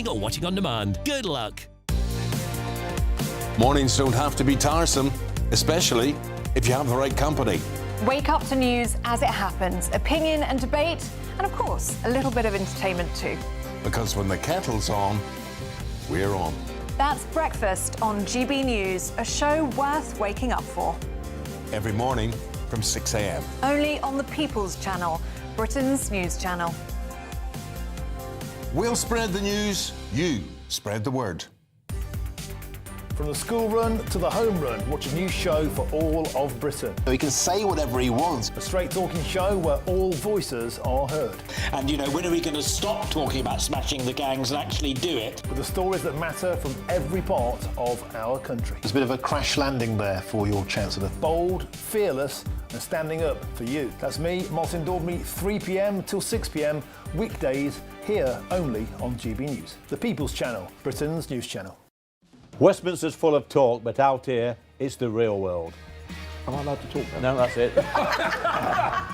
or watching on demand. Good luck. Mornings don't have to be tiresome, especially if you have the right company. Wake up to news as it happens, opinion and debate, and of course, a little bit of entertainment too. Because when the kettle's on, we're on. That's Breakfast on GB News, a show worth waking up for. Every morning from 6 a.m. Only on the People's Channel, Britain's news channel. We'll spread the news, you spread the word. From the school run to the home run, watch a new show for all of Britain. So he can say whatever he wants. A straight-talking show where all voices are heard. And, you know, when are we going to stop talking about smashing the gangs and actually do it? With the stories that matter from every part of our country. There's a bit of a crash landing there for your Chancellor. Bold, fearless and standing up for you. That's me, Martin Daubney, 3 p.m. till 6 p.m, weekdays, here only on GB News. The People's Channel, Britain's news channel. Westminster's full of talk, but out here, it's the real world. Am I allowed to talk now? No, that's it.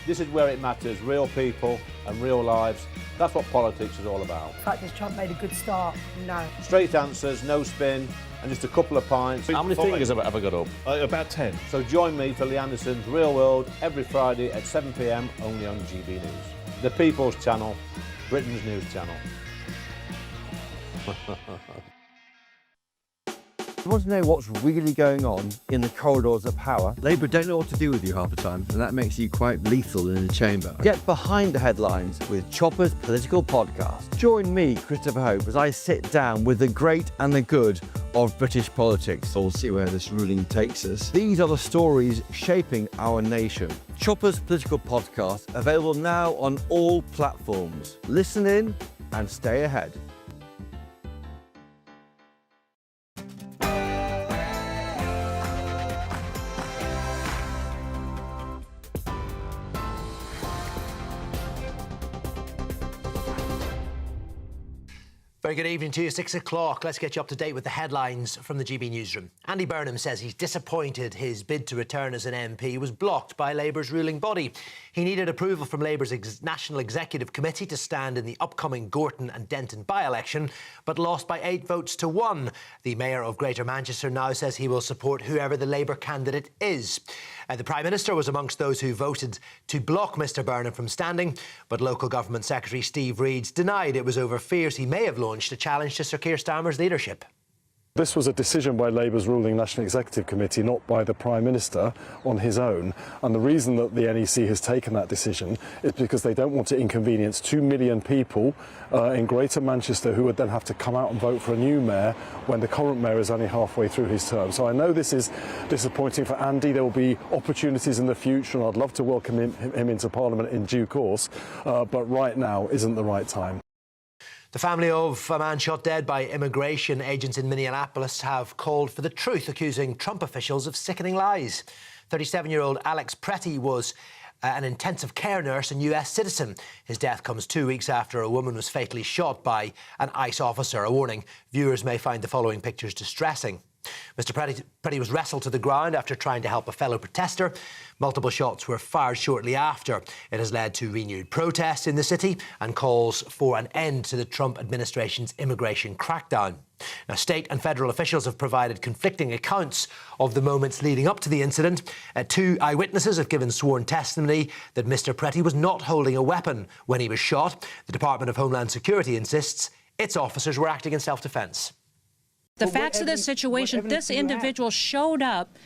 This is where it matters, real people and real lives. That's what politics is all about. In fact, has Trump made a good start? No. Straight answers, no spin, and just a couple of pints. How many fingers have I got up? About 10. So join me for Lee Anderson's Real World every Friday at 7 p.m, only on GB News. The People's Channel, Britain's news channel. You want to know what's really going on in the corridors of power? Labour don't know what to do with you half the time, and that makes you quite lethal in the chamber. Get behind the headlines with Chopper's Political Podcast. Join me, Christopher Hope, as I sit down with the great and the good of British politics. We'll see where this ruling takes us. These are the stories shaping our nation. Chopper's Political Podcast, available now on all platforms. Listen in and stay ahead. Very good evening to you, 6 o'clock. Let's get you up to date with the headlines from the GB newsroom. Andy Burnham says he's disappointed his bid to return as an MP was blocked by Labour's ruling body. He needed approval from Labour's National Executive Committee to stand in the upcoming Gorton and Denton by-election, but lost by 8 votes to 1. The Mayor of Greater Manchester now says he will support whoever the Labour candidate is. The Prime Minister was amongst those who voted to block Mr Burnham from standing, but Local Government Secretary Steve Reeves denied it was over fears he may have launched a challenge to Sir Keir Starmer's leadership. This was a decision by Labour's ruling National Executive Committee, not by the Prime Minister on his own. And the reason that the NEC has taken that decision is because they don't want to inconvenience 2 million people in Greater Manchester who would then have to come out and vote for a new mayor when the current mayor is only halfway through his term. So I know this is disappointing for Andy. There will be opportunities in the future, and I'd love to welcome him into Parliament in due course. But right now isn't the right time. The family of a man shot dead by immigration agents in Minneapolis have called for the truth, accusing Trump officials of sickening lies. 37-year-old Alex Priti was an intensive care nurse and US citizen. His death comes 2 weeks after a woman was fatally shot by an ICE officer. A warning, viewers may find the following pictures distressing. Mr Priti was wrestled to the ground after trying to help a fellow protester. Multiple shots were fired shortly after. It has led to renewed protests in the city and calls for an end to the Trump administration's immigration crackdown. Now, state and federal officials have provided conflicting accounts of the moments leading up to the incident. 2 eyewitnesses have given sworn testimony that Mr Priti was not holding a weapon when he was shot. The Department of Homeland Security insists its officers were acting in self-defence. The facts of this situation, this individual showed up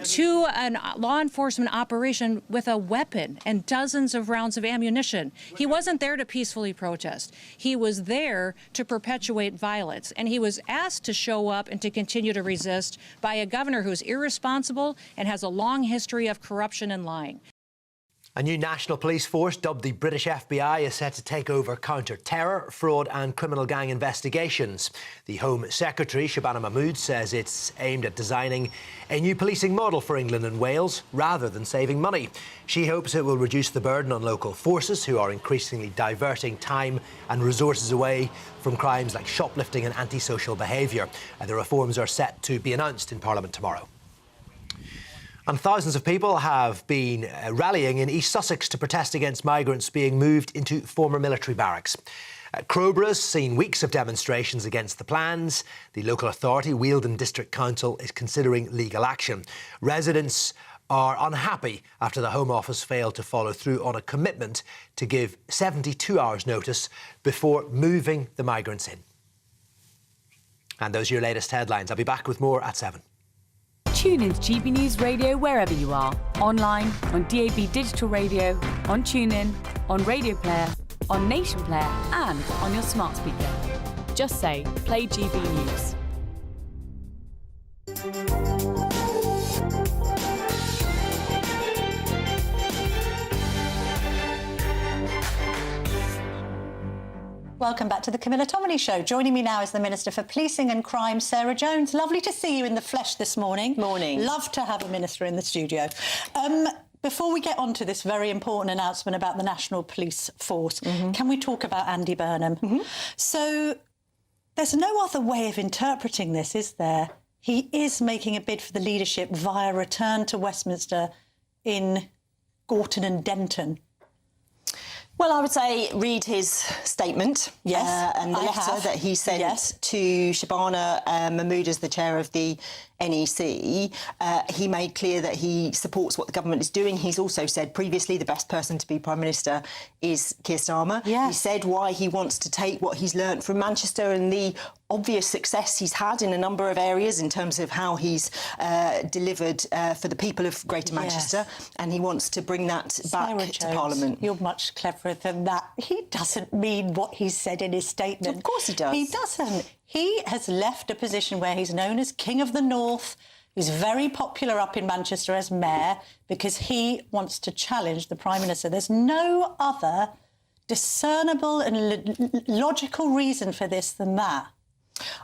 to a law enforcement operation with a weapon and dozens of rounds of ammunition. He wasn't there to peacefully protest. He was there to perpetuate violence, and he was asked to show up and to continue to resist by a governor who's irresponsible and has a long history of corruption and lying. A new national police force, dubbed the British FBI, is set to take over counter-terror, fraud and criminal gang investigations. The Home Secretary, Shabana Mahmood, says it's aimed at designing a new policing model for England and Wales, rather than saving money. She hopes it will reduce the burden on local forces, who are increasingly diverting time and resources away from crimes like shoplifting and antisocial behaviour. The reforms are set to be announced in Parliament tomorrow. And thousands of people have been rallying in East Sussex to protest against migrants being moved into former military barracks. Crowborough's seen weeks of demonstrations against the plans. The local authority, Wealdon District Council, is considering legal action. Residents are unhappy after the Home Office failed to follow through on a commitment to give 72 hours notice before moving the migrants in. And those are your latest headlines. I'll be back with more at 7. Tune into GB News Radio wherever you are. Online, on DAB Digital Radio, on TuneIn, on Radio Player, on Nation Player and on your smart speaker. Just say, play GB News. Welcome back to the Camilla Tominey Show. Joining me now is the Minister for Policing and Crime, Sarah Jones. Lovely to see you in the flesh this morning. Morning. Love to have a minister in the studio. Before we get on to this very important announcement about the National Police Force, can we talk about Andy Burnham? So there's no other way of interpreting this, is there? He is making a bid for the leadership via return to Westminster in Gorton and Denton. Well, I would say read his statement and the letter that he sent to Shabana Mahmood as the chair of the NEC. He made clear that he supports what the government is doing. He's also said previously the best person to be Prime Minister is Keir Starmer. He said why he wants to take what he's learnt from Manchester and the obvious success he's had in a number of areas in terms of how he's delivered for the people of Greater Manchester, and he wants to bring that back to Parliament. You're much cleverer than that. He doesn't mean what he said in his statement. Of course he does. He doesn't. He has left a position where he's known as King of the North. He's very popular up in Manchester as mayor because he wants to challenge the Prime Minister. There's no other discernible and logical reason for this than that.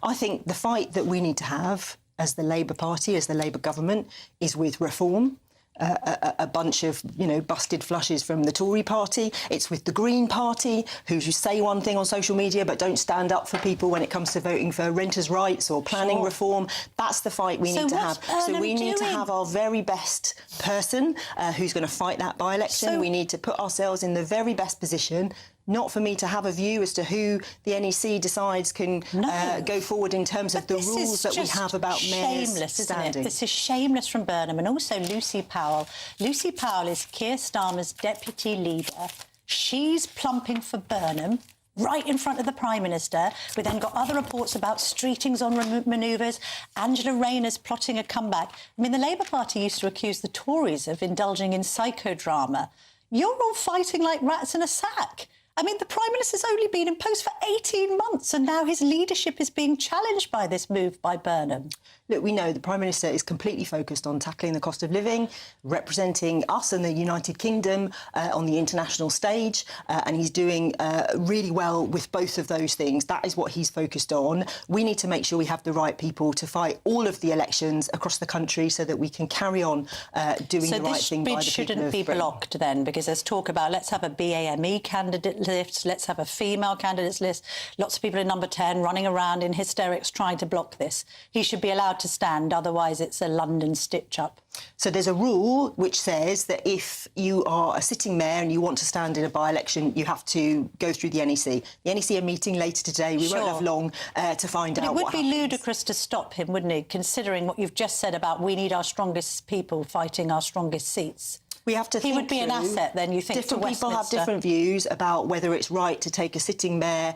I think the fight that we need to have as the Labour Party, as the Labour government, is with reform. A bunch of, busted flushes from the Tory party. It's with the Green Party, who say one thing on social media but don't stand up for people when it comes to voting for renters' rights or planning reform. That's the fight we need to have. So we need to have our very best person who's going to fight that by-election. We need to put ourselves in the very best position. Not for me to have a view as to who the NEC decides can go forward in terms of the rules that we have about mayors standing. Isn't it? This is shameless from Burnham, and also Lucy Powell. Lucy Powell is Keir Starmer's deputy leader. She's plumping for Burnham right in front of the Prime Minister. We then got other reports about streetings on manoeuvres. Angela Rayner's plotting a comeback. I mean, the Labour Party used to accuse the Tories of indulging in psychodrama. You're all fighting like rats in a sack. I mean, the Prime Minister's only been in post for 18 months and now his leadership is being challenged by this move by Burnham. Look, we know the Prime Minister is completely focused on tackling the cost of living, representing us and the United Kingdom on the international stage, and he's doing really well with both of those things. That is what he's focused on. We need to make sure we have the right people to fight all of the elections across the country so that we can carry on doing the right thing by the people of Britain. So this bid shouldn't be blocked then, because there's talk about let's have a BAME candidate list, let's have a female candidates list. Lots of people in number 10 running around in hysterics trying to block this. He should be allowed to stand, otherwise it's a London stitch-up. So there's a rule which says that if you are a sitting mayor and you want to stand in a by-election, you have to go through the NEC. The NEC are meeting later today. We won't have long to find out what happens. It would be ludicrous to stop him, wouldn't it, considering what you've just said about we need our strongest people fighting our strongest seats. We have to think he would be an asset, then, you think, different to people have Westminster. different views about whether it's right to take a sitting mayor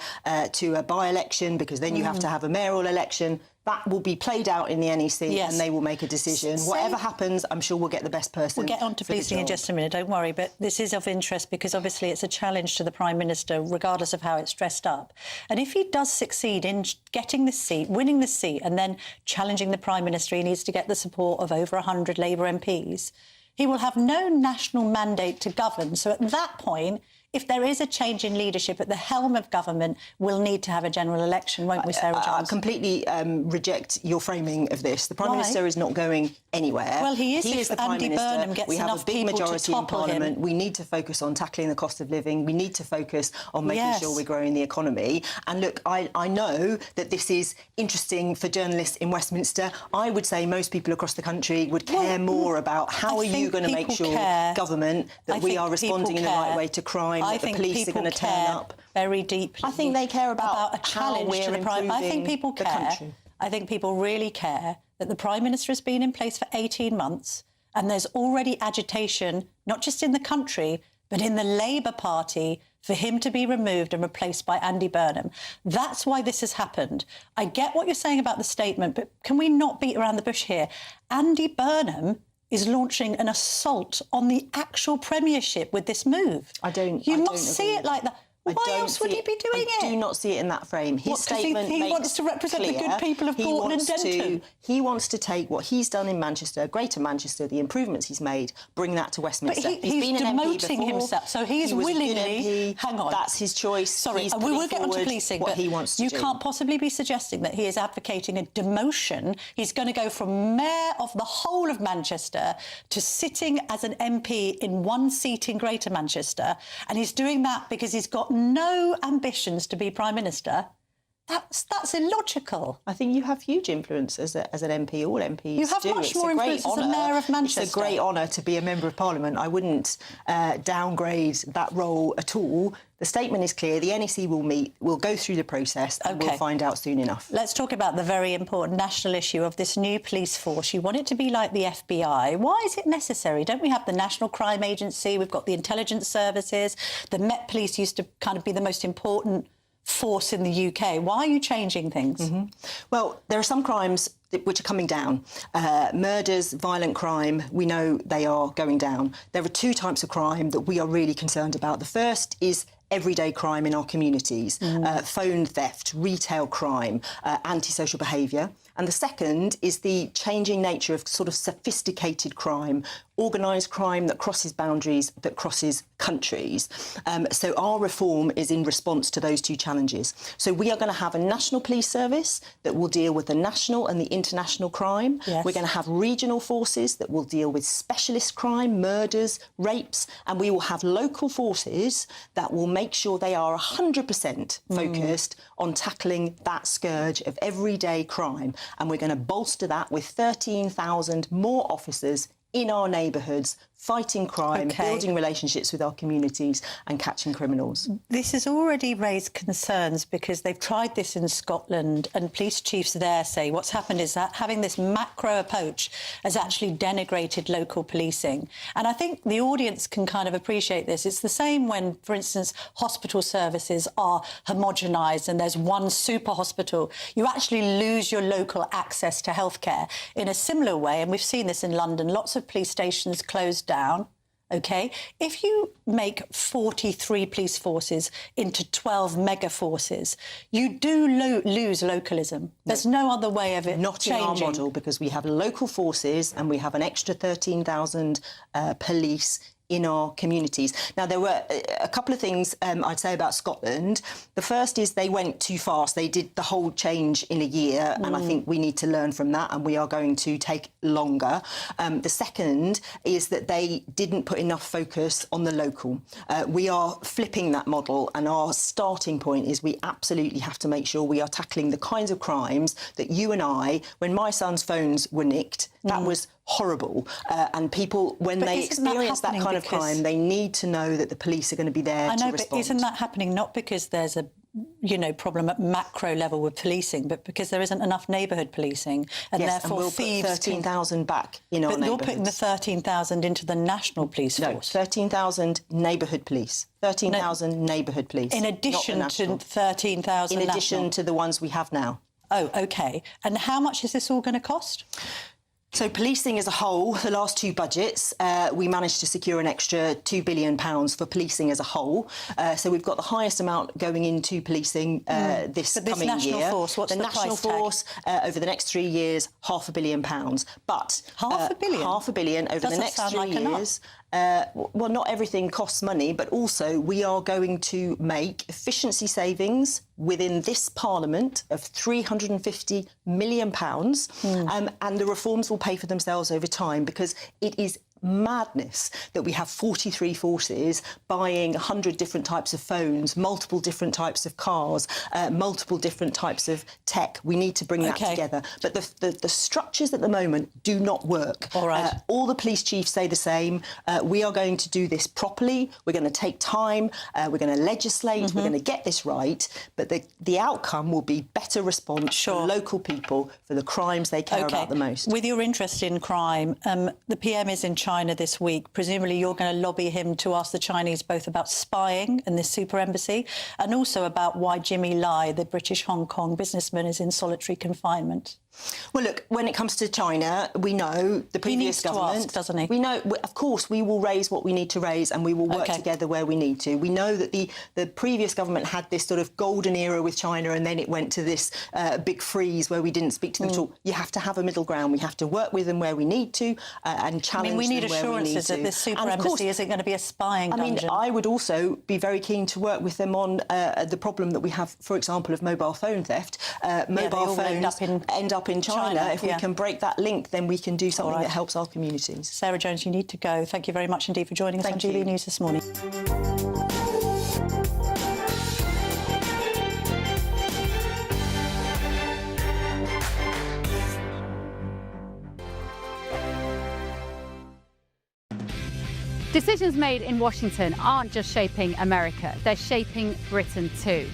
to a by-election, because then you have to have a mayoral election. That will be played out in the NEC and they will make a decision. Whatever happens, I'm sure we'll get the best person. We'll get on to policing in just a minute, don't worry. But this is of interest because obviously it's a challenge to the Prime Minister, regardless of how it's dressed up. And if he does succeed in getting the seat, winning the seat, and then challenging the Prime Minister, he needs to get the support of over 100 Labour MPs. He will have no national mandate to govern. So at that point, if there is a change in leadership at the helm of government, we'll need to have a general election, won't we, Sarah Jones? I completely reject your framing of this. The Prime Minister is not going anywhere. Well, he is the Prime Andy Minister. Burnham gets we have enough a big people to majority in topple Parliament. him. We need to focus on tackling the cost of living. We need to focus on making sure we're growing the economy. And look, I know that this is interesting for journalists in Westminster. I would say most people across the country would care more about how are you going to make sure, government, that we are responding in the right way to crime knowing that the police are going to turn up. Very deeply. I think they care about a challenge how to we're the Prime. I think people the care. country. I think people really care that the Prime Minister has been in place for 18 months and there's already agitation, not just in the country, but in the Labour Party, for him to be removed and replaced by Andy Burnham. That's why this has happened. I get what you're saying about the statement, but can we not beat around the bush here? Andy Burnham is launching an assault on the actual premiership with this move. You must see it like that. Why else would he be doing it? I do not see it in that frame. His statement he makes wants to represent the good people of Gorton and Denton. He wants to take what he's done in Manchester, Greater Manchester, the improvements he's made, bring that to Westminster. But he's been an MP demoting before. himself, so he's He was a good willingly... MP. Hang on. That's his choice. Sorry, He's we will putting get on to forward policing, what but he wants to you do. can't possibly be suggesting that he is advocating a demotion. He's going to go from mayor of the whole of Manchester to sitting as an MP in one seat in Greater Manchester, and he's doing that because he's got no ambitions to be Prime Minister. That's illogical. I think you have huge influence as an MP. All MPs You have do. much It's more a great influence as a honour. mayor of Manchester. It's a great honour to be a member of Parliament. I wouldn't downgrade that role at all. The statement is clear. The NEC will meet. We'll go through the process and we'll find out soon enough. Let's talk about the very important national issue of this new police force. You want it to be like the FBI. Why is it necessary? Don't we have the National Crime Agency? We've got the intelligence services. The Met Police used to kind of be the most important force in the UK. Why are you changing things? Well, there are some crimes which are coming down. Murders, violent crime, we know they are going down. There are two types of crime that we are really concerned about. The first is everyday crime in our communities, phone theft, retail crime, antisocial behaviour. And the second is the changing nature of sort of sophisticated crime, organised crime that crosses boundaries, that crosses countries. So our reform is in response to those two challenges. So we are going to have a national police service that will deal with the national and the international crime. Yes. We're going to have regional forces that will deal with specialist crime, murders, rapes, and we will have local forces that will make sure they are 100% focused on tackling that scourge of everyday crime. And we're going to bolster that with 13,000 more officers in our neighbourhoods, fighting crime, building relationships with our communities and catching criminals. This has already raised concerns because they've tried this in Scotland and police chiefs there say what's happened is that having this macro approach has actually denigrated local policing. And I think the audience can kind of appreciate this. It's the same when, for instance, hospital services are homogenised and there's one super hospital. You actually lose your local access to healthcare in a similar way. And we've seen this in London. Lots of police stations closed down, OK? If you make 43 police forces into 12 mega forces, you do lose localism. There's no other way of it Not changing. in our model, because we have local forces and we have an extra 13,000 police in our communities. Now, there were a couple of things I'd say about Scotland. The first is they went too fast. They did the whole change in a year, and I think we need to learn from that, and we are going to take longer. The second is that they didn't put enough focus on the local. We are flipping that model, and our starting point is we absolutely have to make sure we are tackling the kinds of crimes that you and I, when my son's phones were nicked, that was horrible. And people, when they experience that kind of crime, they need to know that the police are going to be there to respond. But isn't that happening not because there's a problem at macro level with policing, but because there isn't enough neighbourhood policing, and therefore and we'll thieves put 13,000 back in our neighbourhoods. But you're putting the 13,000 into the national police force. No, 13,000 neighbourhood police. 13,000 neighbourhood police. In addition to 13,000 In addition to the ones we have now. Oh, OK. And how much is this all going to cost? So policing as a whole, the last two budgets, we managed to secure an extra £2 billion for policing as a whole. So we've got the highest amount going into policing this coming national year. Force, what's the national price tag? force over the next 3 years, £500 million. But £500 million? £500 million over the next 3 years. Well, not everything costs money, but also we are going to make efficiency savings within this Parliament of £350 million, and the reforms will pay for themselves over time, because it is madness that we have 43 forces buying 100 different types of phones, multiple different types of cars, multiple different types of tech. We need to bring that together. But the structures at the moment do not work. All right. All the police chiefs say the same. We are going to do this properly. We're going to take time. We're going to legislate. We're going to get this right. But the outcome will be better response for local people for the crimes they care about the most. With your interest in crime, the PM is in China this week. Presumably you're going to lobby him to ask the Chinese both about spying and this super embassy and also about why Jimmy Lai, the British Hong Kong businessman, is in solitary confinement. Well, look, when it comes to China, we know the previous government... He needs to ask, doesn't he? We know, of course, we will raise what we need to raise and we will work together where we need to. We know that the previous government had this sort of golden era with China and then it went to this big freeze where we didn't speak to them at all. You have to have a middle ground. We have to work with them where we need to and challenge them where we need to. We need assurances that this super embassy isn't going to be a spying dungeon. I would also be very keen to work with them on the problem that we have, for example, of mobile phone theft. Mobile phones end up in China. If we can break that link, then we can do something that helps our communities. Sarah Jones, you need to go. Thank you very much indeed for joining us on GB News this morning. Decisions made in Washington aren't just shaping America, they're shaping Britain too.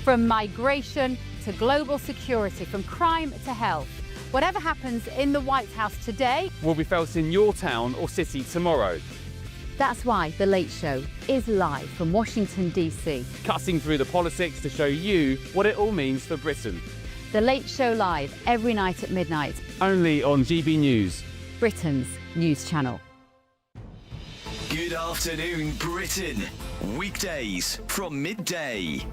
From migration to global security, from crime to health. Whatever happens in the White House today will be felt in your town or city tomorrow. That's why The Late Show is live from Washington, D.C. Cutting through the politics to show you what it all means for Britain. The Late Show live every night at midnight. Only on GB News, Britain's news channel. Good afternoon, Britain. Weekdays from midday.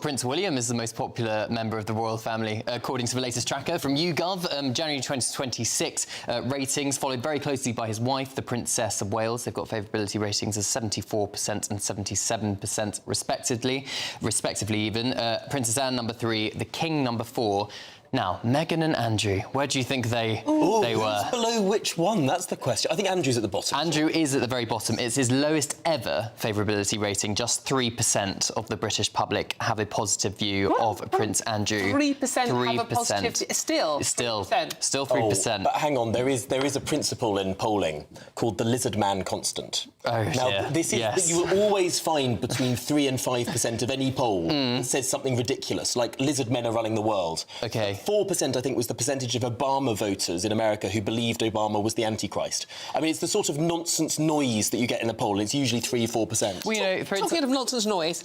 Prince William is the most popular member of the royal family, according to the latest tracker from YouGov. January 2026 ratings, followed very closely by his wife, the Princess of Wales. They've got favourability ratings of 74% and 77% respectively even. Princess Anne, number 3, the King, number 4. Now, Meghan and Andrew, where do you think they were? Who's below which one? That's the question. I think Andrew's at the bottom. Andrew is at the very bottom. It's his lowest ever favourability rating. Just 3% of the British public have a positive view of Prince Andrew. 3% have a positive... Still 3%. But hang on, there is a principle in polling called the lizard man constant. Oh, now, this is that you will always find between 3 and 5% of any poll that says something ridiculous, like lizard men are running the world. OK. 4%, I think, was the percentage of Obama voters in America who believed Obama was the Antichrist. I mean, it's the sort of nonsense noise that you get in a poll. It's usually 3-4%. Well, you know, talking of nonsense noise,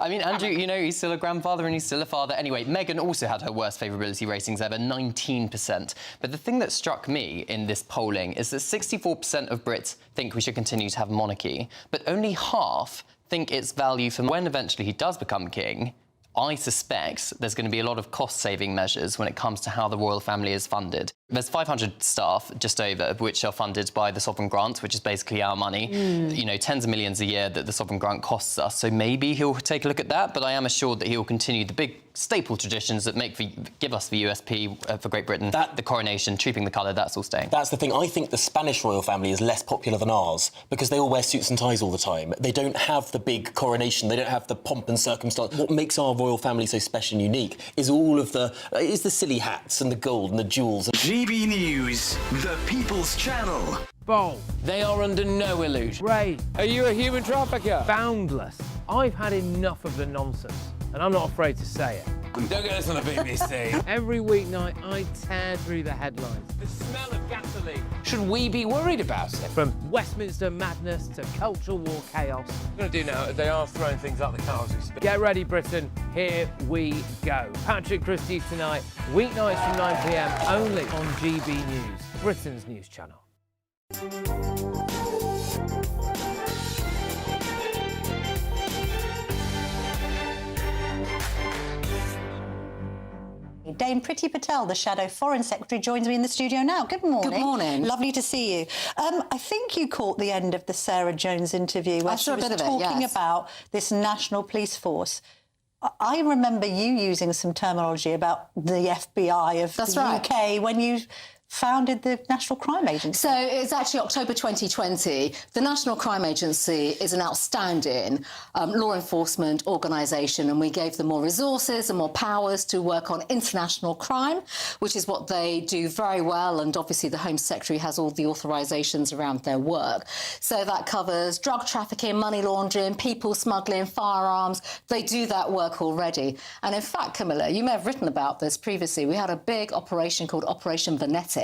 I mean, Andrew, you know, he's still a grandfather and he's still a father. Anyway, Meghan also had her worst favourability ratings ever, 19%. But the thing that struck me in this polling is that 64% of Brits think we should continue to have a monarchy, but only half think it's value for when eventually he does become king. I suspect there's going to be a lot of cost-saving measures when it comes to how the royal family is funded. There's 500 staff, just over, which are funded by the sovereign grant, which is basically our money. You know, tens of millions a year that the sovereign grant costs us. So maybe he'll take a look at that, but I am assured that he will continue the big staple traditions that give us the USP for Great Britain. The coronation, trooping the colour, that's all staying. That's the thing. I think the Spanish royal family is less popular than ours because they all wear suits and ties all the time. They don't have the big coronation. They don't have the pomp and circumstance. What makes our royal family so special and unique is all of the silly hats and the gold and the jewels. GB News, the People's Channel. Bold. They are under no illusion. Ray. Are you a human trafficker? Boundless. I've had enough of the nonsense, and I'm not afraid to say it. Don't get us on the BBC. Every weeknight, I tear through the headlines. The smell of gasoline. Should we be worried about it? From Westminster madness to cultural war chaos. What we're going to do now is they are throwing things out the car as we speak. Get ready, Britain. Here we go. Patrick Christie's tonight, weeknights from 9 p.m, only on GB News, Britain's news channel. Dame Priti Patel, the Shadow Foreign Secretary, joins me in the studio now. Good morning. Good morning. Lovely to see you. I think you caught the end of the Sarah Jones interview where she was talking about this national police force. I remember you using some terminology about the FBI of the UK when you founded the National Crime Agency? So it's actually October 2020. The National Crime Agency is an outstanding law enforcement organisation, and we gave them more resources and more powers to work on international crime, which is what they do very well, and obviously the Home Secretary has all the authorisations around their work. So that covers drug trafficking, money laundering, people smuggling, firearms. They do that work already. And in fact, Camilla, you may have written about this previously. We had a big operation called Operation Venetic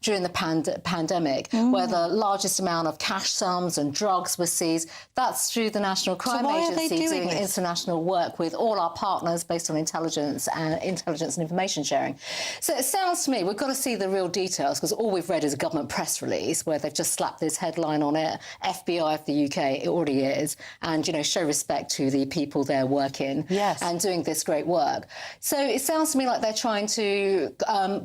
during the pandemic, where the largest amount of cash sums and drugs were seized. That's through the National Crime Agency doing international work with all our partners based on intelligence and information sharing. So it sounds to me we've got to see the real details, because all we've read is a government press release where they've just slapped this headline on it, FBI of the UK, it already is, and, you know, show respect to the people there working and doing this great work. So it sounds to me like they're trying to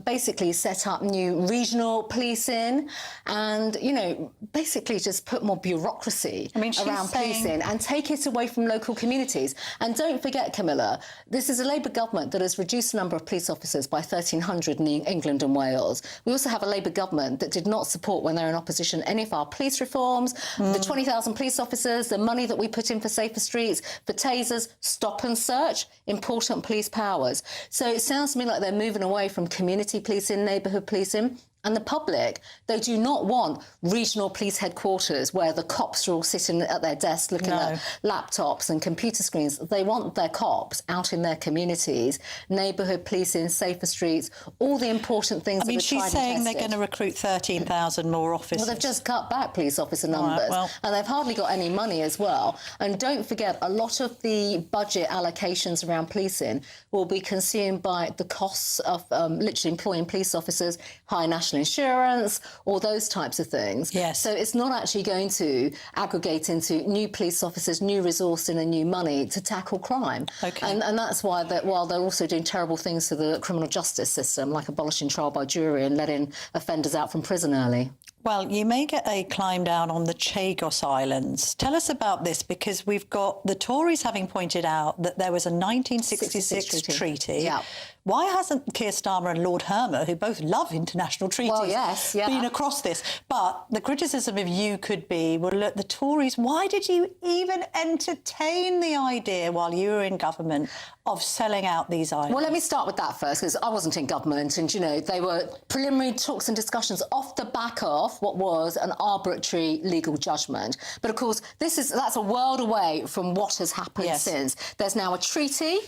basically set up new regional policing and, you know, basically just put more bureaucracy around policing and take it away from local communities. And don't forget, Camilla, this is a Labour government that has reduced the number of police officers by 1,300 in England and Wales. We also have a Labour government that did not support, when they're in opposition, any of our police reforms, the 20,000 police officers, the money that we put in for safer streets, for tasers, stop and search, important police powers. So it sounds to me like they're moving away from community policing, neighbourhood policing. And the public, they do not want regional police headquarters where the cops are all sitting at their desks looking at laptops and computer screens. They want their cops out in their communities, neighbourhood policing, safer streets, all the important things that are tried and tested. She's saying they're going to recruit 13,000 more officers. Well, they've just cut back police officer numbers, and they've hardly got any money as well. And don't forget, a lot of the budget allocations around policing will be consumed by the costs of literally employing police officers, high national insurance, all those types of things. Yes. So it's not actually going to aggregate into new police officers, new resourcing and new money to tackle crime. Okay. And that's why, while they're also doing terrible things to the criminal justice system, like abolishing trial by jury and letting offenders out from prison early. Well, you may get a climb down on the Chagos Islands. Tell us about this, because we've got the Tories having pointed out that there was a 1966 treaty. Yeah. Why hasn't Keir Starmer and Lord Hermer, who both love international treaties, been across this? But the criticism of you could be, well, look, the Tories, why did you even entertain the idea while you were in government of selling out these islands? Well, let me start with that first, because I wasn't in government, and, you know, they were preliminary talks and discussions off the back of what was an arbitrary legal judgment. But, of course, that's a world away from what has happened since. There's now a treaty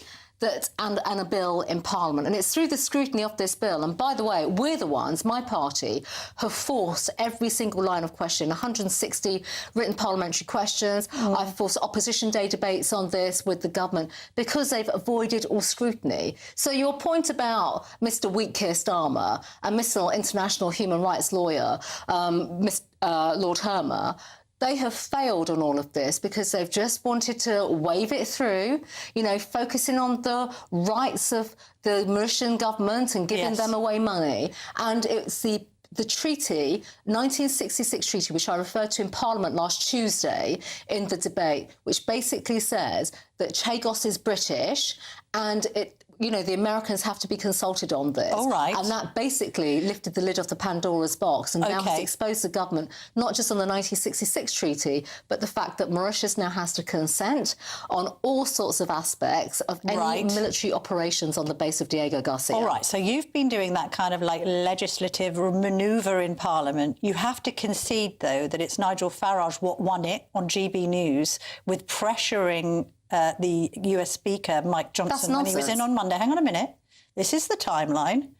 and a bill in Parliament, and it's through the scrutiny of this bill. And by the way, we're the ones, my party, have forced every single line of question, 160 written parliamentary questions. I've forced opposition day debates on this with the government because they've avoided all scrutiny. So your point about Mr. Weak Keir Starmer and Mr. International Human Rights Lawyer, Lord Hermer, they have failed on all of this because they've just wanted to wave it through, you know, focusing on the rights of the Mauritian government and giving them away money. And it's the treaty, 1966 treaty, which I referred to in Parliament last Tuesday in the debate, which basically says that Chagos is British and you know, the Americans have to be consulted on this. All right. And that basically lifted the lid off the Pandora's box and now has exposed the government, not just on the 1966 treaty, but the fact that Mauritius now has to consent on all sorts of aspects of any military operations on the base of Diego Garcia. All right, so you've been doing that kind of like legislative manoeuvre in Parliament. You have to concede, though, that it's Nigel Farage what won it on GB News with pressuring the US Speaker, Mike Johnson, when he was in on Monday. Hang on a minute. This is the timeline.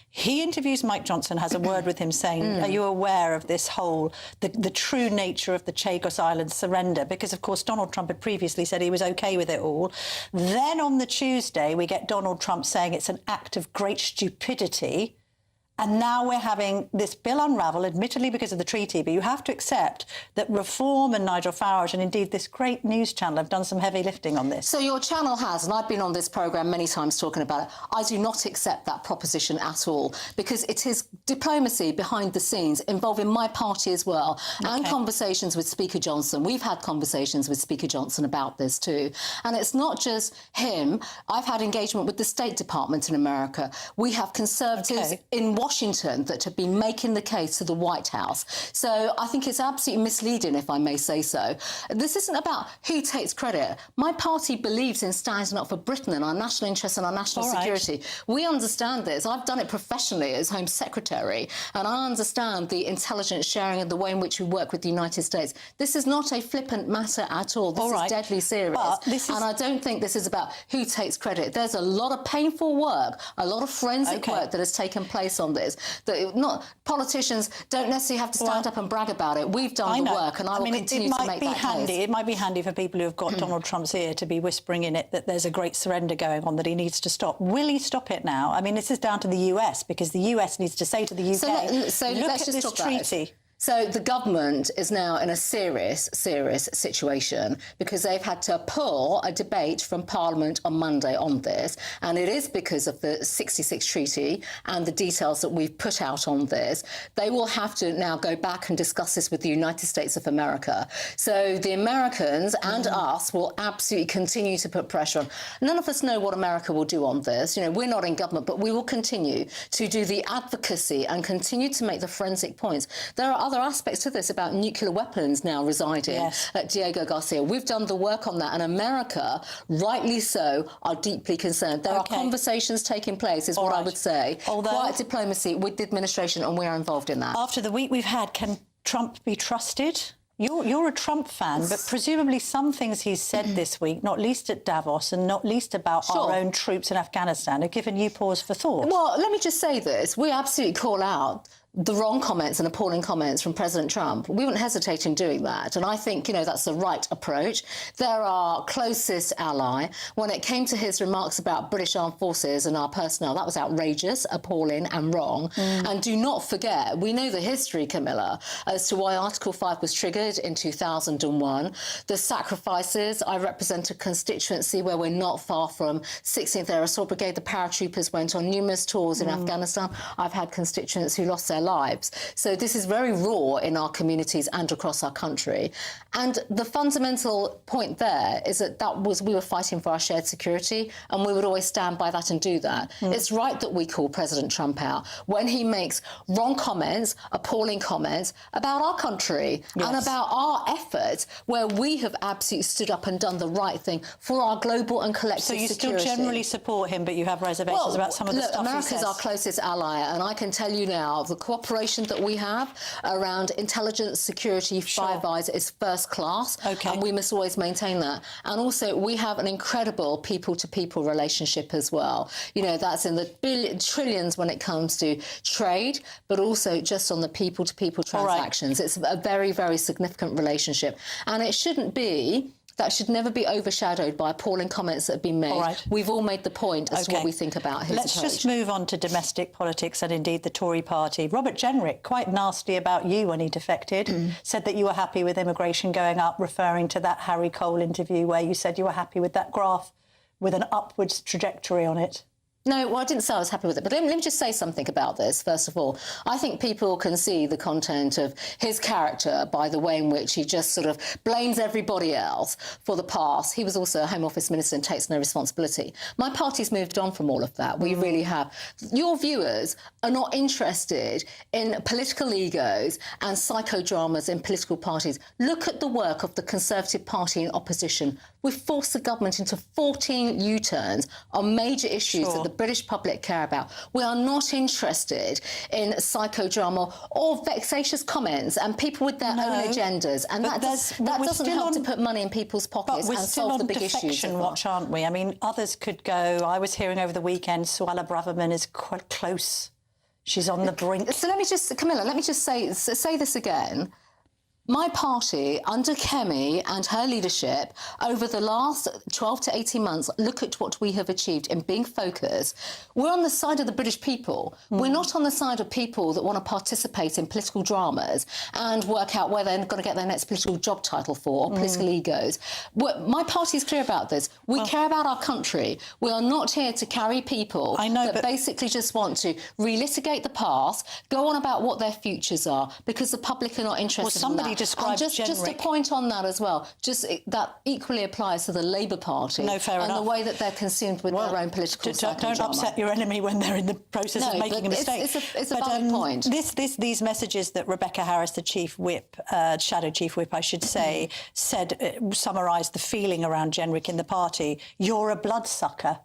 He interviews Mike Johnson, has a word with him saying, are you aware of this whole, the true nature of the Chagos Islands surrender? Because, of course, Donald Trump had previously said he was OK with it all. Then on the Tuesday, we get Donald Trump saying it's an act of great stupidity. And now we're having this bill unravel, admittedly because of the treaty, but you have to accept that Reform and Nigel Farage and indeed this great news channel have done some heavy lifting on this. So your channel has, and I've been on this programme many times talking about it, I do not accept that proposition at all because it is diplomacy behind the scenes involving my party as well and conversations with Speaker Johnson. We've had conversations with Speaker Johnson about this too. And it's not just him. I've had engagement with the State Department in America. We have Conservatives in Washington Washington that have been making the case to the White House. So I think it's absolutely misleading, if I may say so. This isn't about who takes credit. My party believes in standing up for Britain and our national interests and our national security. We understand this. I've done it professionally as Home Secretary, and I understand the intelligence sharing and the way in which we work with the United States. This is not a flippant matter at all. This is deadly serious. And I don't think this is about who takes credit. There's a lot of painful work, a lot of forensic work that has taken place on this. That not politicians don't necessarily have to stand up and brag about it. We've done the work, and I will continue to make that case. It might be handy for people who have got Donald Trump's ear to be whispering in it that there's a great surrender going on that he needs to stop. Will he stop it now? I mean, this is down to the US, because the US needs to say to the UK, so look let's at just this talk about it. treaty. So the government is now in a serious situation because they've had to pull a debate from Parliament on Monday on this, and it is because of the 66 treaty and the details that we've put out on this. They will have to now go back and discuss this with the United States of America. So the Americans and us will absolutely continue to put pressure on. None of us know what America will do on this. You know, we're not in government, but we will continue to do the advocacy and continue to make the forensic points. There are other aspects to this about nuclear weapons now residing at Diego Garcia. We've done the work on that, and America, rightly so, are deeply concerned. There are conversations taking place, is what I would say. Quiet diplomacy with the administration, and we are involved in that. After the week we've had, can Trump be trusted? You're a Trump fan, but presumably some things he's said this week, not least at Davos and not least about our own troops in Afghanistan, have given you pause for thought. Well, let me just say this. We absolutely call out the wrong comments and appalling comments from President Trump. We wouldn't hesitate in doing that. And I think, you know, that's the right approach. They're our closest ally. When it came to his remarks about British Armed Forces and our personnel, that was outrageous, appalling and wrong. And do not forget, we know the history, Camilla, as to why Article 5 was triggered in 2001. The sacrifices, I represent a constituency where we're not far from 16th Air Assault Brigade. The paratroopers went on numerous tours in Afghanistan. I've had constituents who lost their lives. So this is very raw in our communities and across our country. And the fundamental point there is that we were fighting for our shared security, and we would always stand by that and do that. It's right that we call President Trump out when he makes wrong comments, appalling comments about our country and about our efforts, where we have absolutely stood up and done the right thing for our global and collective security. So you still generally support him, but you have reservations about some of the stuff America's he says. our closest ally, and I can tell you now, the cooperation that we have around intelligence, security, Five Eyes is first class, and we must always maintain that. And also, we have an incredible people-to-people relationship as well. You know, that's in the trillions when it comes to trade, but also just on the people-to-people transactions. It's a very, very significant relationship. And it shouldn't be... That should never be overshadowed by appalling comments that have been made. We've all made the point as to what we think about his Let's just move on to domestic politics and indeed the Tory party. Robert Jenrick, quite nasty about you when he defected, said that you were happy with immigration going up, referring to that Harry Cole interview where you said you were happy with that graph with an upwards trajectory on it. No, well, I didn't say I was happy with it, but let me just say something about this, first of all. I think people can see the content of his character by the way in which he just sort of blames everybody else for the past. He was also a Home Office minister and takes no responsibility. My party's moved on from all of that. We really have. Your viewers are not interested in political egos and psychodramas in political parties. Look at the work of the Conservative Party in opposition. We've forced the government into 14 U-turns on major issues that the British public care about. We are not interested in psychodrama or vexatious comments and people with their own agendas. And that doesn't help to put money in people's pockets and solve the big issues. But we're still on defection watch, aren't we? I mean, others could go. I was hearing over the weekend Suella Braverman is quite close. She's on the brink. So Camilla, let me just say this again. My party, under Kemi and her leadership, over the last 12 to 18 months, look at what we have achieved in being focused. We're on the side of the British people. We're not on the side of people that want to participate in political dramas and work out where they're going to get their next political job title for, or political egos. My party's clear about this. We care about our country. We are not here to carry people that basically just want to relitigate the past, go on about what their futures are, because the public are not interested in that. describe just a point on that as well. That equally applies to the Labour Party. No, fair enough. And the way that they're consumed with their own political Don't upset your enemy when they're in the process of making a mistake. It's a valid point. These messages that Rebecca Harris, the Chief Whip, Shadow Chief Whip, I should say, said summarised the feeling around Jenrick in the party. You're a bloodsucker.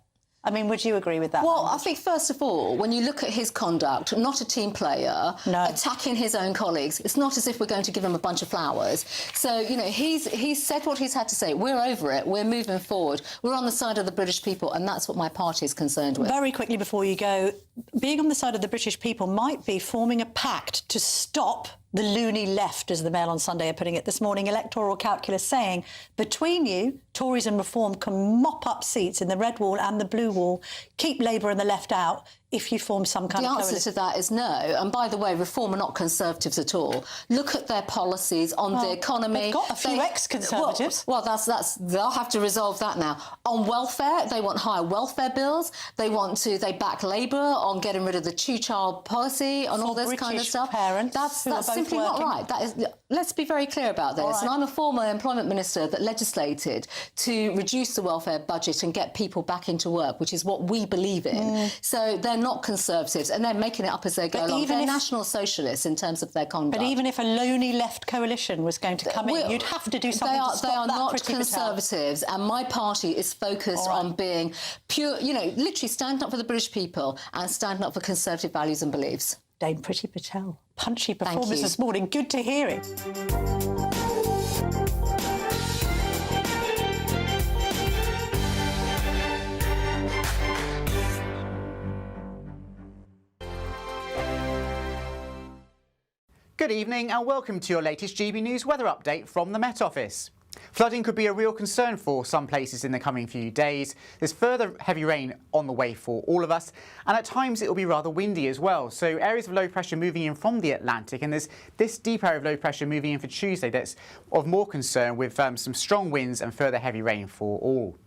I mean, would you agree with that? Well, I think, first of all, when you look at his conduct, not a team player, attacking his own colleagues, it's not as if we're going to give him a bunch of flowers. So, you know, he's said what he's had to say. We're over it. We're moving forward. We're on the side of the British people, and that's what my party is concerned with. Very quickly before you go, being on the side of the British people might be forming a pact to stop the loony left, as the Mail on Sunday are putting it this morning, electoral calculus saying, between you, Tories and Reform can mop up seats in the red wall and the blue wall, keep Labour and the left out, if you form some kind of coalition. The answer to that is no. And by the way, Reform are not Conservatives at all. Look at their policies on the economy. They've got a few ex-Conservatives. Well, they'll have to resolve that now. On welfare, they want higher welfare bills. They back Labour on getting rid of the two-child policy, on all this kind of stuff. That's simply not right. That is. Let's be very clear about this. Right. And I'm a former employment minister that legislated to reduce the welfare budget and get people back into work, which is what we believe in. So they're not Conservatives, and they're making it up as they go along. They're National Socialists in terms of their conduct. But even if a lonely left coalition was going to come in, you'd have to do something to stop that. They are not Conservatives, and my party is focused on being pure, you know, literally standing up for the British people and standing up for Conservative values and beliefs. Dame Priti Patel, punchy performance this morning. Good to hear it. Good evening and welcome to your latest GB News weather update from the Met Office. Flooding could be a real concern for some places in the coming few days. There's further heavy rain on the way for all of us, and at times it will be rather windy as well. So areas of low pressure moving in from the Atlantic, and there's this deep area of low pressure moving in for Tuesday that's of more concern, with some strong winds and further heavy rain for all.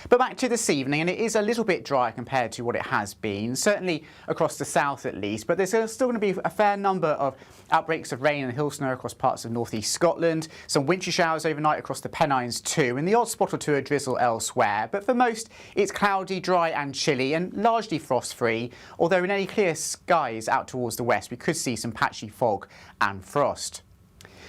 But back to this evening, and it is a little bit drier compared to what it has been, certainly across the south at least, but there's still going to be a fair number of outbreaks of rain and hill snow across parts of north east Scotland, some wintry showers overnight across the Pennines too, and the odd spot or two of drizzle elsewhere. But for most, it's cloudy, dry and chilly, and largely frost-free, although in any clear skies out towards the west we could see some patchy fog and frost.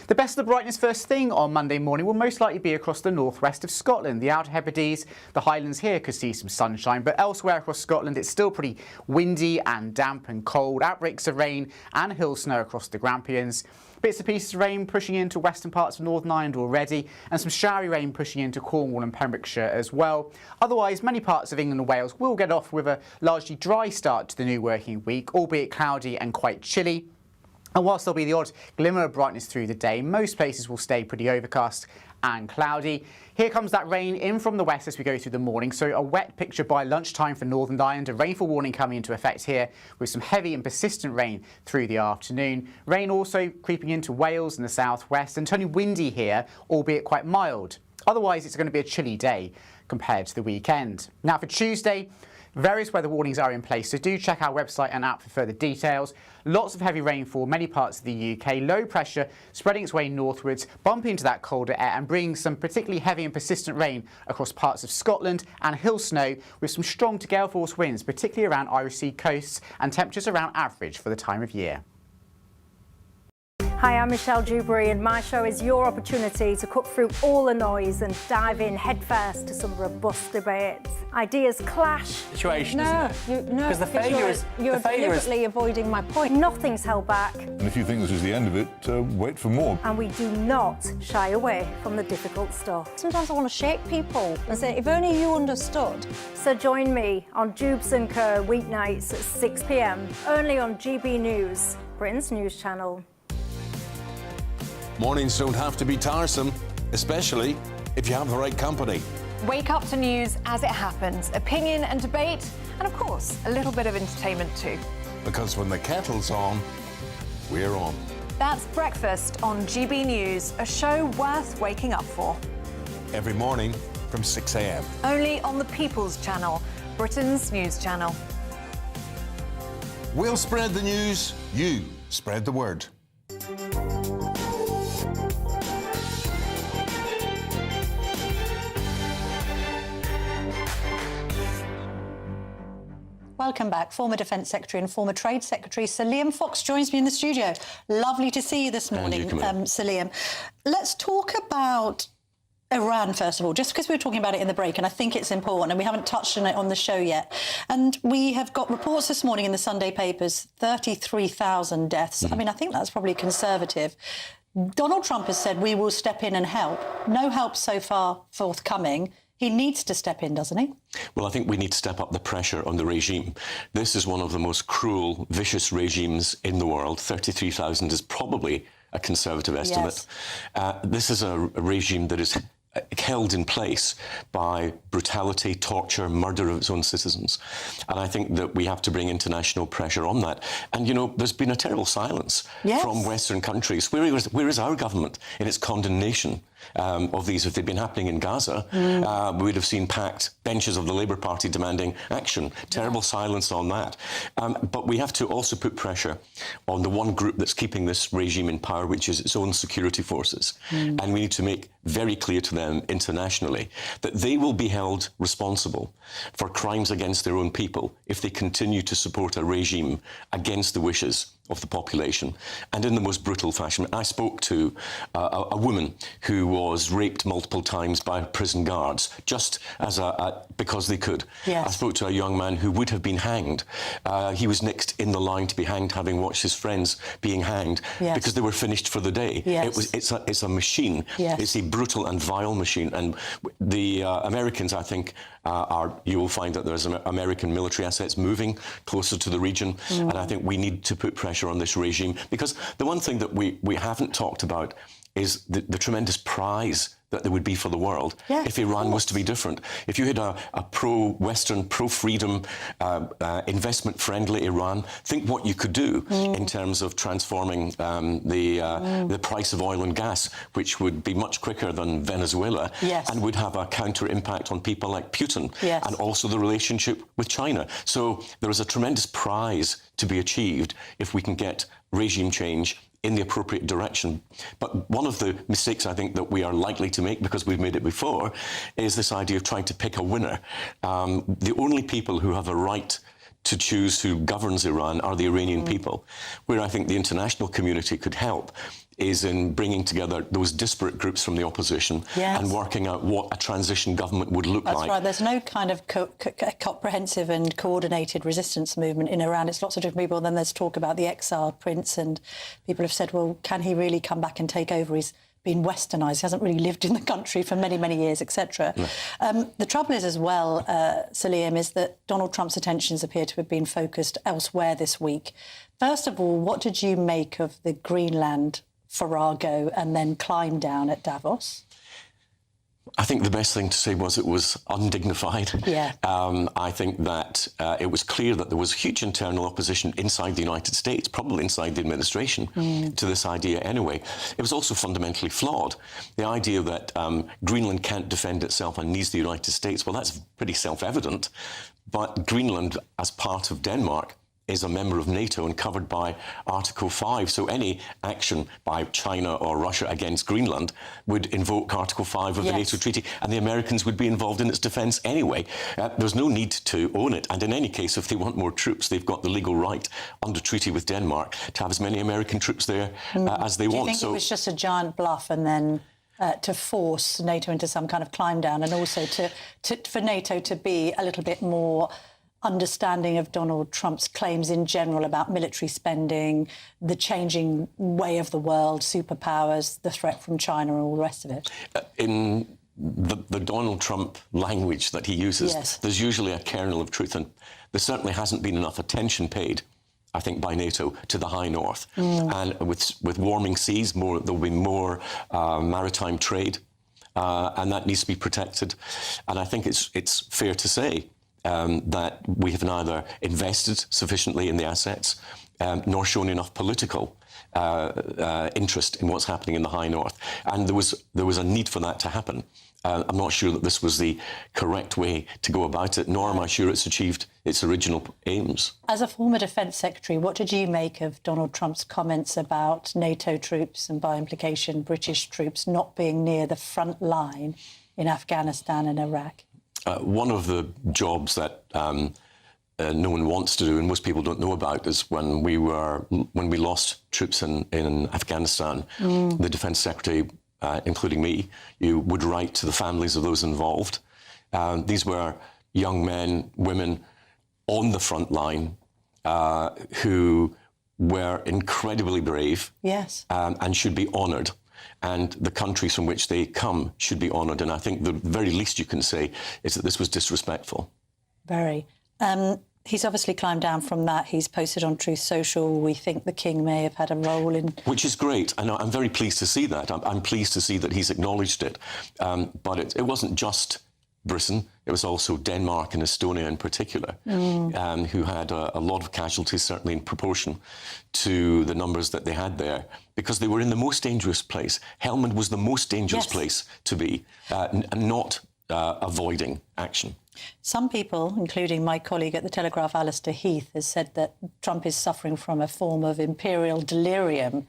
The best of the brightness first thing on Monday morning will most likely be across the northwest of Scotland. The Outer Hebrides, the Highlands here could see some sunshine, but elsewhere across Scotland it's still pretty windy and damp and cold. Outbreaks of rain and hill snow across the Grampians. Bits and pieces of rain pushing into western parts of Northern Ireland already, and some showery rain pushing into Cornwall and Pembrokeshire as well. Otherwise, many parts of England and Wales will get off with a largely dry start to the new working week, albeit cloudy and quite chilly. And whilst there'll be the odd glimmer of brightness through the day, most places will stay pretty overcast and cloudy. Here comes that rain in from the west as we go through the morning, so a wet picture by lunchtime for Northern Ireland, a rainfall warning coming into effect here with some heavy and persistent rain through the afternoon. Rain also creeping into Wales and the southwest, and turning windy here, albeit quite mild. Otherwise, it's going to be a chilly day compared to the weekend. Now for Tuesday, various weather warnings are in place, so do check our website and app for further details. Lots of heavy rainfall, many parts of the UK, low pressure spreading its way northwards, bumping into that colder air and bringing some particularly heavy and persistent rain across parts of Scotland, and hill snow with some strong to gale force winds, particularly around Irish Sea coasts, and temperatures around average for the time of year. Hi, I'm Michelle Dewberry, and my show is your opportunity to cut through all the noise and dive in headfirst to some robust debates. Ideas clash. Situation, no, because the failure is you're deliberately avoiding my point. Nothing's held back. And if you think this is the end of it, wait for more. And we do not shy away from the difficult stuff. Sometimes I want to shake people and say, if only you understood. So join me on Jubes & Co. weeknights at 6 p.m. only on GB News, Britain's news channel. Mornings don't have to be tiresome, especially if you have the right company. Wake up to news as it happens, opinion and debate, and of course, a little bit of entertainment too. Because when the kettle's on, we're on. That's Breakfast on GB News, a show worth waking up for. Every morning from 6 a.m. Only on the People's Channel, Britain's news channel. We'll spread the news, you spread the word. welcome back former Defence Secretary and former Trade Secretary Sir Liam Fox joins me in the studio. Lovely to see you this morning, Sir Liam. Let's talk about Iran, first of all, just because we were talking about it in the break, and I think it's important, and we haven't touched on it on the show yet. And we have got reports this morning in the Sunday papers, 33,000 deaths. I mean, I think that's probably conservative. Donald Trump has said we will step in and help. No help so far forthcoming. He needs to step in, doesn't he? Well, I think we need to step up the pressure on the regime. This is one of the most cruel, vicious regimes in the world. 33,000 is probably a conservative estimate. Yes. This is a regime that is held in place by brutality, torture, murder of its own citizens. And I think that we have to bring international pressure on that. And, you know, there's been a terrible silence from Western countries. Where is our government in its condemnation of these? If they'd been happening in Gaza, we would have seen packed benches of the Labour Party demanding action. Terrible silence on that. But we have to also put pressure on the one group that's keeping this regime in power, which is its own security forces. And we need to make very clear to them internationally that they will be held responsible for crimes against their own people if they continue to support a regime against the wishes of the population, and in the most brutal fashion. I spoke to a woman who was raped multiple times by prison guards, just as because they could. Yes. I spoke to a young man who would have been hanged. He was next in the line to be hanged, having watched his friends being hanged because they were finished for the day. Yes. It's a machine. Yes. It's a brutal and vile machine. And the Americans, I think, you will find that there's American military assets moving closer to the region, and I think we need to put pressure on this regime, because the one thing that we haven't talked about is the tremendous prize that there would be for the world if Iran was to be different. If you had a pro-Western, pro-freedom, investment-friendly Iran, think what you could do in terms of transforming the price of oil and gas, which would be much quicker than Venezuela, and would have a counter impact on people like Putin, and also the relationship with China. So there is a tremendous prize to be achieved if we can get regime change in the appropriate direction. But one of the mistakes I think that we are likely to make, because we've made it before, is this idea of trying to pick a winner. The only people who have a right to choose who governs Iran are the Iranian people. Where I think the international community could help is in bringing together those disparate groups from the opposition and working out what a transition government would look like. That's right. There's no kind of comprehensive and coordinated resistance movement in Iran. It's lots of different people. Then there's talk about the exiled prince, and people have said, well, can he really come back and take over? He's been westernised. He hasn't really lived in the country for many, many years, etc. No. The trouble is as well, Sir Liam, is that Donald Trump's attentions appear to have been focused elsewhere this week. First of all, what did you make of the Greenland farrago and then climb down at Davos? I think the best thing to say was it was undignified. I think that it was clear that there was huge internal opposition inside the United States, probably inside the administration, to this idea anyway. It was also fundamentally flawed. The idea that Greenland can't defend itself and needs the United States, well, that's pretty self-evident. But Greenland, as part of Denmark, is a member of NATO and covered by Article 5. So any action by China or Russia against Greenland would invoke Article 5 of the NATO treaty, and the Americans would be involved in its defence anyway. There's no need to own it. And in any case, if they want more troops, they've got the legal right under treaty with Denmark to have as many American troops there as they want. Do you think it was just a giant bluff and then to force NATO into some kind of climb down, and also for NATO to be a little bit more understanding of Donald Trump's claims in general about military spending, the changing way of the world, superpowers, the threat from China and all the rest of it? In the Donald Trump language that he uses, there's usually a kernel of truth, and there certainly hasn't been enough attention paid, I think, by NATO to the high north. And with warming seas, there'll be more maritime trade, and that needs to be protected. And I think it's fair to say that we have neither invested sufficiently in the assets nor shown enough political interest in what's happening in the high north. And there was a need for that to happen. I'm not sure that this was the correct way to go about it, nor am I sure it's achieved its original aims. As a former Defence Secretary, what did you make of Donald Trump's comments about NATO troops and, by implication, British troops not being near the front line in Afghanistan and Iraq? One of the jobs that no one wants to do, and most people don't know about, is when we lost troops in Afghanistan, the Defence Secretary, including me, you would write to the families of those involved. These were young men, women on the front line who were incredibly brave, yes, and should be honoured. And the countries from which they come should be honoured. And I think the very least you can say is that this was disrespectful. Very. He's obviously climbed down from that. He's posted on Truth Social. We think the King may have had a role in... Which is great. And I'm very pleased to see that. I'm pleased to see that he's acknowledged it. But it wasn't just Britain. It was also Denmark and Estonia in particular, who had a lot of casualties, certainly in proportion to the numbers that they had there, because they were in the most dangerous place. Helmand was the most dangerous place to be, and not avoiding action. Some people, including my colleague at the Telegraph, Alistair Heath, has said that Trump is suffering from a form of imperial delirium.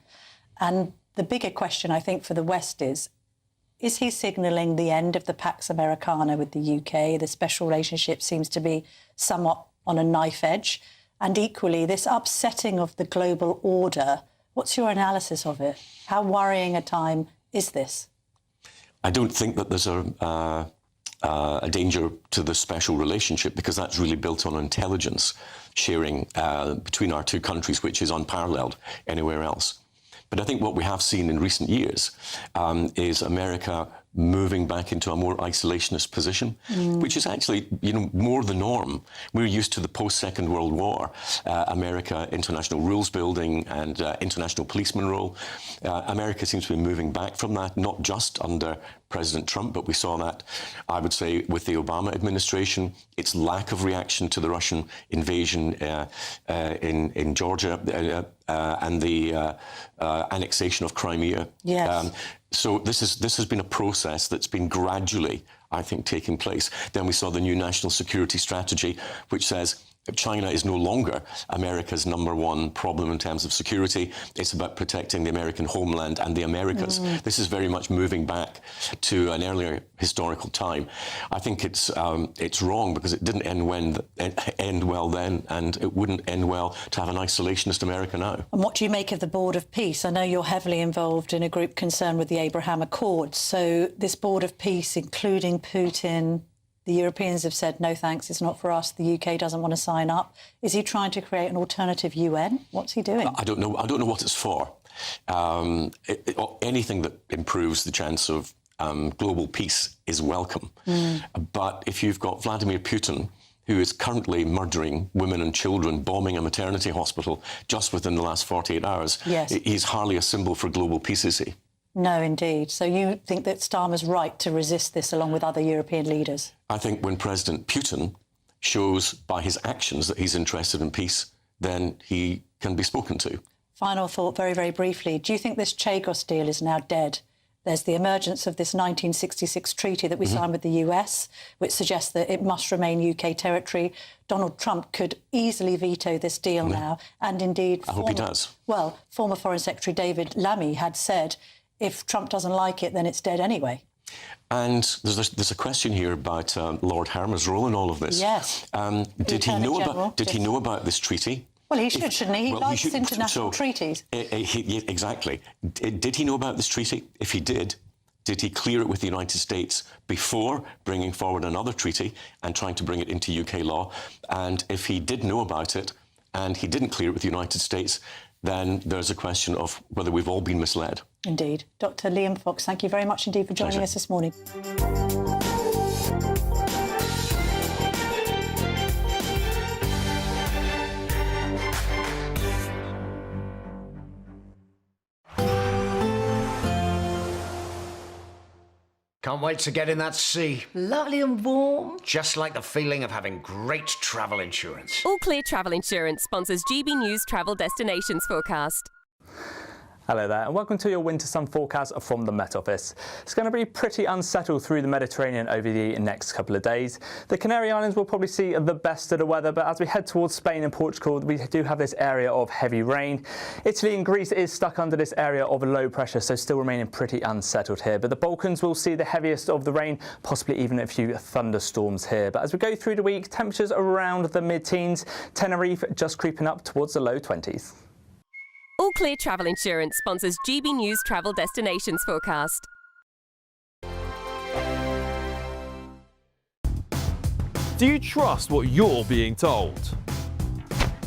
And the bigger question, I think, for the West is he signalling the end of the Pax Americana with the UK? The special relationship seems to be somewhat on a knife edge. And equally, this upsetting of the global order, what's your analysis of it? How worrying a time is this? I don't think that there's a danger to the special relationship, because that's really built on intelligence sharing between our two countries, which is unparalleled anywhere else. But I think what we have seen in recent years is America moving back into a more isolationist position, which is actually, more the norm. We're used to the post-Second World War, America, international rules building and international policeman role. America seems to be moving back from that, not just under President Trump, but we saw that, I would say, with the Obama administration, its lack of reaction to the Russian invasion in Georgia and the annexation of Crimea. Yes. So this has been a process that's been gradually, I think, taking place. Then we saw the new national security strategy, which says China is no longer America's #1 problem in terms of security. It's about protecting the American homeland and the Americas. This is very much moving back to an earlier historical time. I think it's wrong, because it didn't end well then, and it wouldn't end well to have an isolationist America now. And what do you make of the Board of Peace? I know you're heavily involved in a group concerned with the Abraham Accords. So this Board of Peace, including Putin, the Europeans have said, no thanks, it's not for us. The UK doesn't want to sign up. Is he trying to create an alternative UN? What's he doing? I don't know. I don't know what it's for. Anything that improves the chance of global peace is welcome. But if you've got Vladimir Putin, who is currently murdering women and children, bombing a maternity hospital just within the last 48 hours, he's hardly a symbol for global peace, is he? No, indeed. So you think that Starmer's right to resist this along with other European leaders? I think when President Putin shows by his actions that he's interested in peace, then he can be spoken to. Final thought, very, very briefly. Do you think this Chagos deal is now dead? There's the emergence of this 1966 treaty that we signed with the US, which suggests that it must remain UK territory. Donald Trump could easily veto this deal now. And indeed... I hope he does. Well, former Foreign Secretary David Lammy had said, if Trump doesn't like it, then it's dead anyway. And there's a question here about Lord Hermer's role in all of this. Yes. Did he know about this treaty? Well, he should, shouldn't he? He likes international treaties. Exactly. Did he know about this treaty? If he did he clear it with the United States before bringing forward another treaty and trying to bring it into UK law? And if he did know about it and he didn't clear it with the United States, then there's a question of whether we've all been misled. Indeed. Dr. Liam Fox, thank you very much indeed for joining us this morning. Can't wait to get in that sea. Lovely and warm. Just like the feeling of having great travel insurance. All Clear Travel Insurance sponsors GB News Travel Destinations Forecast. Hello there and welcome to your winter sun forecast from the Met Office. It's going to be pretty unsettled through the Mediterranean over the next couple of days. The Canary Islands will probably see the best of the weather, but as we head towards Spain and Portugal, we do have this area of heavy rain. Italy and Greece is stuck under this area of low pressure, so still remaining pretty unsettled here. But the Balkans will see the heaviest of the rain, possibly even a few thunderstorms here. But as we go through the week, temperatures around the mid-teens, Tenerife just creeping up towards the low 20s. All Clear Travel Insurance sponsors GB News Travel Destinations Forecast. Do you trust what you're being told?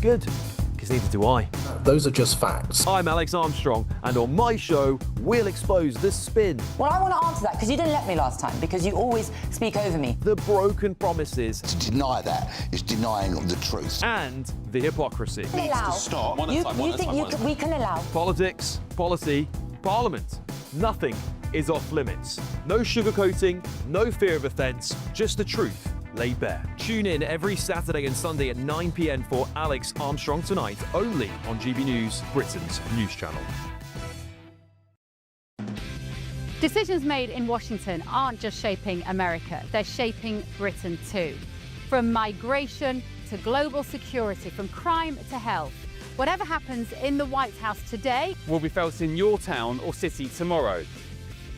Good, because neither do I. Those are just facts. I'm Alex Armstrong, and on my show, we'll expose the spin. Well, I want to answer that, because you didn't let me last time, because you always speak over me. The broken promises. To deny that is denying the truth. And the hypocrisy. Needs to stop. You think we can allow? Politics, policy, parliament. Nothing is off limits. No sugarcoating, no fear of offence, just the truth laid bare. Tune in every Saturday and Sunday at 9 p.m. for Alex Armstrong Tonight, only on GB News, Britain's news channel. Decisions made in Washington aren't just shaping America, they're shaping Britain too. From migration to global security, from crime to health. Whatever happens in the White House today will be felt in your town or city tomorrow.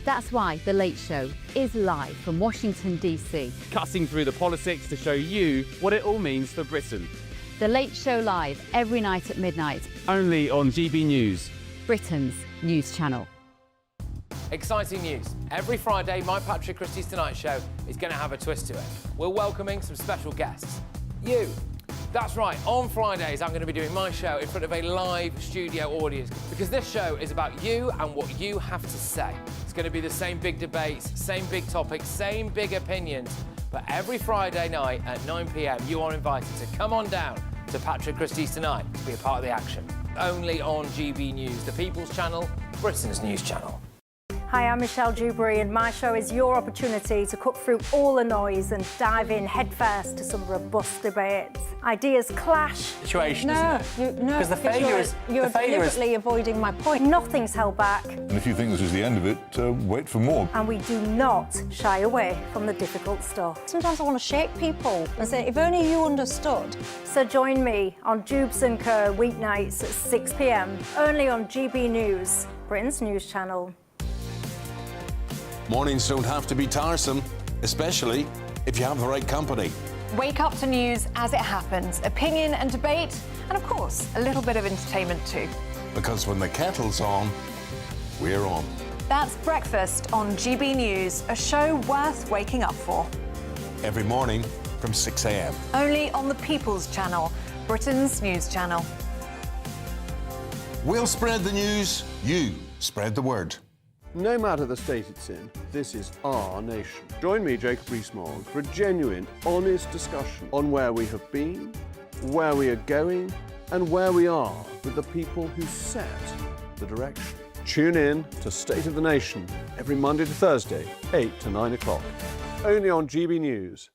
That's why The Late Show is live from Washington, D.C. Cutting through the politics to show you what it all means for Britain. The Late Show live every night at midnight. Only on GB News, Britain's news channel. Exciting news. Every Friday, my Patrick Christie's Tonight Show is going to have a twist to it. We're welcoming some special guests. You. That's right, on Fridays I'm going to be doing my show in front of a live studio audience because this show is about you and what you have to say. It's going to be the same big debates, same big topics, same big opinions, but every Friday night at 9 p.m. you are invited to come on down to Patrick Christie's Tonight to be a part of the action. Only on GB News, the People's Channel, Britain's news channel. Hi, I'm Michelle Dewberry, and my show is your opportunity to cut through all the noise and dive in headfirst to some robust debates. Ideas clash. Situation, isn't it? No, because the failure is you're deliberately avoiding my point. Nothing's held back. And if you think this is the end of it, wait for more. And we do not shy away from the difficult stuff. Sometimes I want to shake people and say, if only you understood. So join me on Jubes and Co weeknights at 6 p.m. only on GB News, Britain's news channel. Mornings don't have to be tiresome, especially if you have the right company. Wake up to news as it happens, opinion and debate, and of course, a little bit of entertainment too. Because when the kettle's on, we're on. That's Breakfast on GB News, a show worth waking up for. Every morning from 6 a.m. Only on the People's Channel, Britain's news channel. We'll spread the news, you spread the word. No matter the state it's in, this is our nation. Join me, Jacob Rees-Mogg, for a genuine, honest discussion on where we have been, where we are going, and where we are with the people who set the direction. Tune in to State of the Nation every Monday to Thursday, 8 to 9 o'clock. Only on GB News.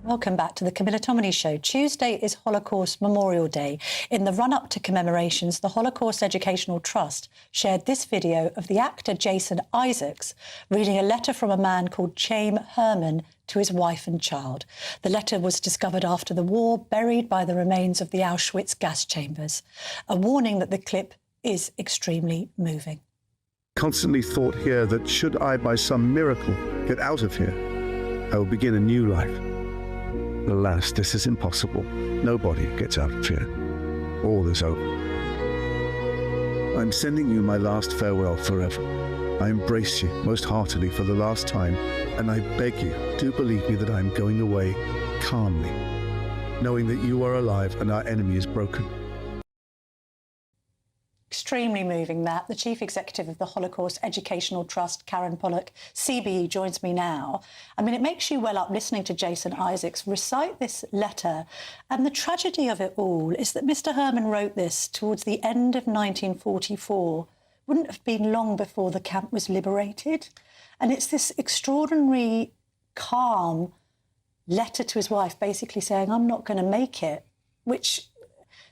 Welcome back to the Camilla Tominey Show. Tuesday is Holocaust Memorial Day. In the run-up to commemorations, the Holocaust Educational Trust shared this video of the actor Jason Isaacs reading a letter from a man called Chaim Herman to his wife and child. The letter was discovered after the war, buried by the remains of the Auschwitz gas chambers. A warning that the clip is extremely moving. Constantly thought here that should I by some miracle get out of here, I will begin a new life. Alas, this is impossible. Nobody gets out of here. All is over. I'm sending you my last farewell forever. I embrace you most heartily for the last time, and I beg you, do believe me that I am going away calmly, knowing that you are alive and our enemy is broken. Extremely moving, Matt. The Chief Executive of the Holocaust Educational Trust, Karen Pollock, CBE, joins me now. I mean, it makes you well up listening to Jason Isaacs recite this letter. And the tragedy of it all is that Mr. Herman wrote this towards the end of 1944. Wouldn't have been long before the camp was liberated. And it's this extraordinary calm letter to his wife, basically saying, I'm not going to make it, which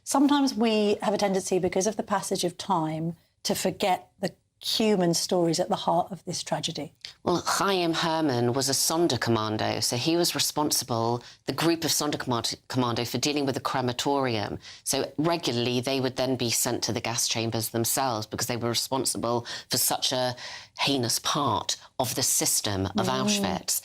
sometimes we have a tendency, because of the passage of time, to forget the human stories at the heart of this tragedy. Well, Chaim Herman was a Sonderkommando, so he was responsible, the group of Sonderkommando, for dealing with the crematorium. So regularly they would then be sent to the gas chambers themselves because they were responsible for such a heinous part of the system of Auschwitz.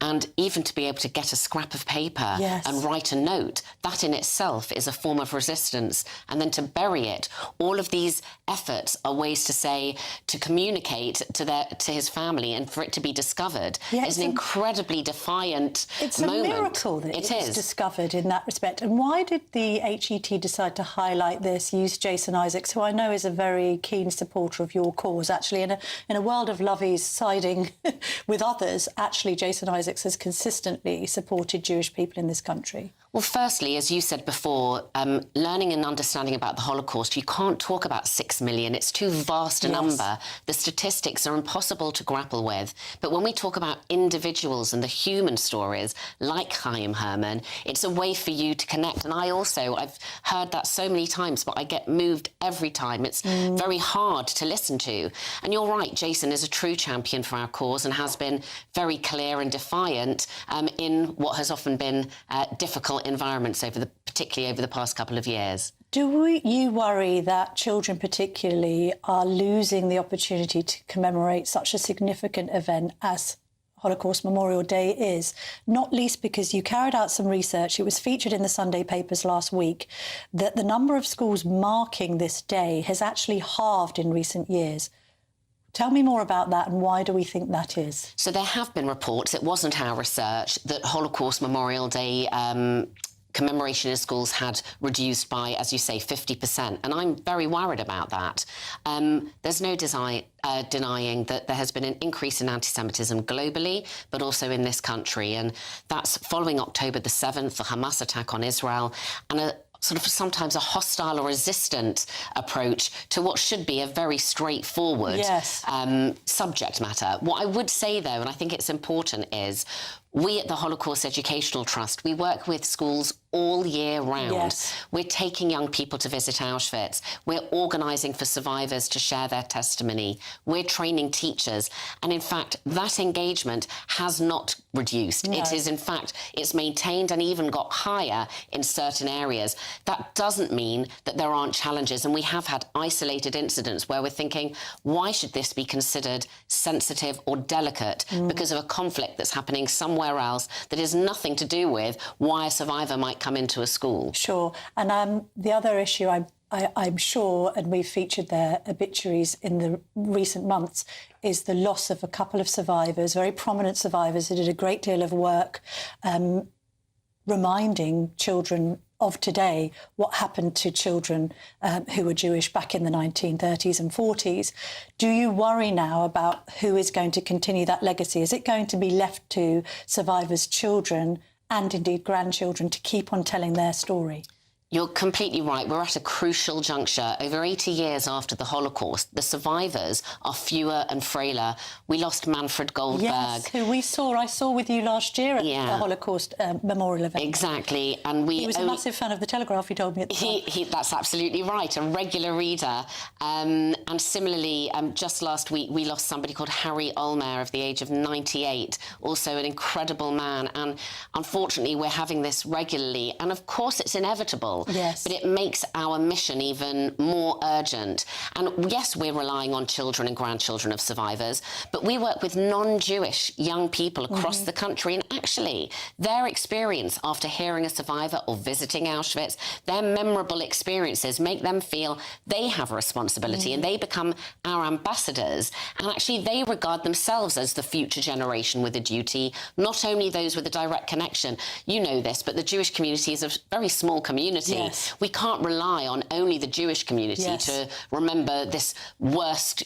And even to be able to get a scrap of paper and write a note, that in itself is a form of resistance. And then to bury it, all of these efforts are ways to say, to communicate to his family, and for it to be discovered is an incredibly defiant moment. It's a miracle that it was discovered in that respect. And why did the HET decide to highlight this, use Jason Isaacs, who I know is a very keen supporter of your cause, actually, in a world of lovies siding with others, actually Jason Isaacs has consistently supported Jewish people in this country? Well, firstly, as you said before, learning and understanding about the Holocaust, you can't talk about 6 million. It's too vast a number. The statistics are impossible to grapple with. But when we talk about individuals and the human stories, like Chaim Herman, it's a way for you to connect. And I've heard that so many times, but I get moved every time. It's very hard to listen to. And you're right, Jason is a true champion for our cause and has been very clear and defiant in what has often been difficult environments, particularly over the past couple of years. Do you worry that children particularly are losing the opportunity to commemorate such a significant event as Holocaust Memorial Day is, not least because you carried out some research, it was featured in the Sunday papers last week, that the number of schools marking this day has actually halved in recent years? Tell me more about that, and why do we think that is? So there have been reports, it wasn't our research, that Holocaust Memorial Day commemoration in schools had reduced by, as you say, 50%. And I'm very worried about that. There's no denying that there has been an increase in anti-Semitism globally, but also in this country. And that's following October the 7th, the Hamas attack on Israel, and a sort of sometimes a hostile or resistant approach to what should be a very straightforward subject matter. What I would say, though, and I think it's important, is we at the Holocaust Educational Trust, we work with schools all year round. We're taking young people to visit Auschwitz. We're organising for survivors to share their testimony. We're training teachers. And in fact, that engagement has not reduced. It is, in fact, it's maintained and even got higher in certain areas. That doesn't mean that there aren't challenges. And we have had isolated incidents where we're thinking, why should this be considered sensitive or delicate because of a conflict that's happening somewhere else that has nothing to do with why a survivor might come into a school? Sure. And the other issue I'm sure, and we've featured their obituaries in the recent months, is the loss of a couple of survivors, very prominent survivors who did a great deal of work reminding children of today what happened to children who were Jewish back in the 1930s and 40s. Do you worry now about who is going to continue that legacy? Is it going to be left to survivors' children and indeed grandchildren to keep on telling their story? You're completely right. We're at a crucial juncture. Over 80 years after the Holocaust, the survivors are fewer and frailer. We lost Manfred Goldberg. Yes, who I saw with you last year at the Holocaust Memorial event. Exactly. And he was a massive fan of the Telegraph, he told me at the time. That's absolutely right, a regular reader. And similarly, just last week, we lost somebody called Harry Ulmer of the age of 98, also an incredible man. And unfortunately, we're having this regularly. And of course, it's inevitable. But it makes our mission even more urgent. And yes, we're relying on children and grandchildren of survivors, but we work with non-Jewish young people across the country, and actually their experience after hearing a survivor or visiting Auschwitz, their memorable experiences make them feel they have a responsibility and they become our ambassadors, and actually they regard themselves as the future generation with a duty, not only those with a direct connection. You know this, but the Jewish community is a very small community. We can't rely on only the Jewish community to remember this worst,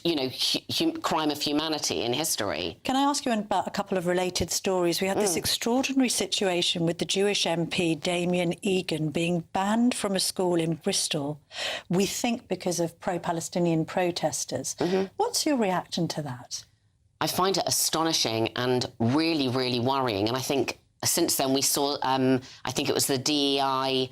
crime of humanity in history. Can I ask you about a couple of related stories? We had this extraordinary situation with the Jewish MP Damien Egan being banned from a school in Bristol, we think because of pro-Palestinian protesters. What's your reaction to that? I find it astonishing and really, really worrying. And I think since then we saw, I think it was the DEI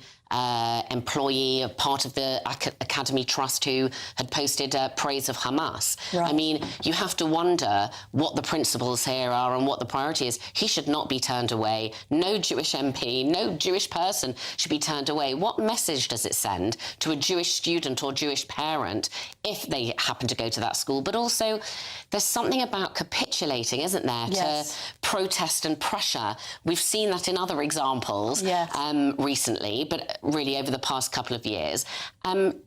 employee, a part of the Academy Trust, who had posted praise of Hamas. Right. I mean, you have to wonder what the principles here are and what the priority is. He should not be turned away. No Jewish MP, no Jewish person should be turned away. What message does it send to a Jewish student or Jewish parent if they happen to go to that school? But also, there's something about capitulating, isn't there, Yes. to protest and pressure. We've seen that in other examples recently, but really over the past couple of years.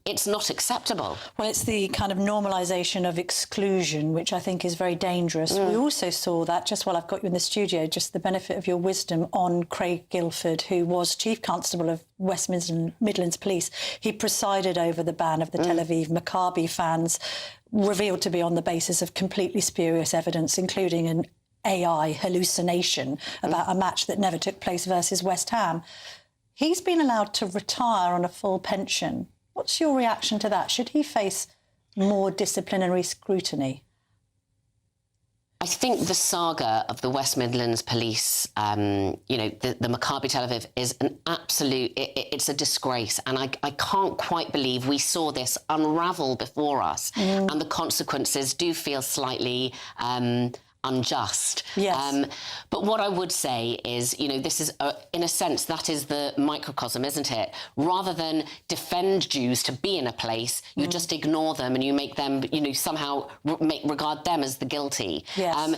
It's not acceptable. Well, it's the kind of normalisation of exclusion, which I think is very dangerous. We also saw that, just while I've got you in the studio, just the benefit of your wisdom on Craig Guilford, who was Chief Constable of West Midlands Police. He presided over the ban of the Tel Aviv Maccabi fans, revealed to be on the basis of completely spurious evidence, including an AI hallucination about a match that never took place versus West Ham. He's been allowed to retire on a full pension. What's your reaction to that? Should he face more disciplinary scrutiny? I think the saga of the West Midlands Police, the Maccabi Tel Aviv, is an absolute, it's a disgrace. And I can't quite believe we saw this unravel before us. And the consequences do feel slightly unjust. Yes. But what I would say is, this is, in a sense, that is the microcosm, isn't it? Rather than defend Jews to be in a place, you just ignore them and you make them, somehow regard them as the guilty. Yes.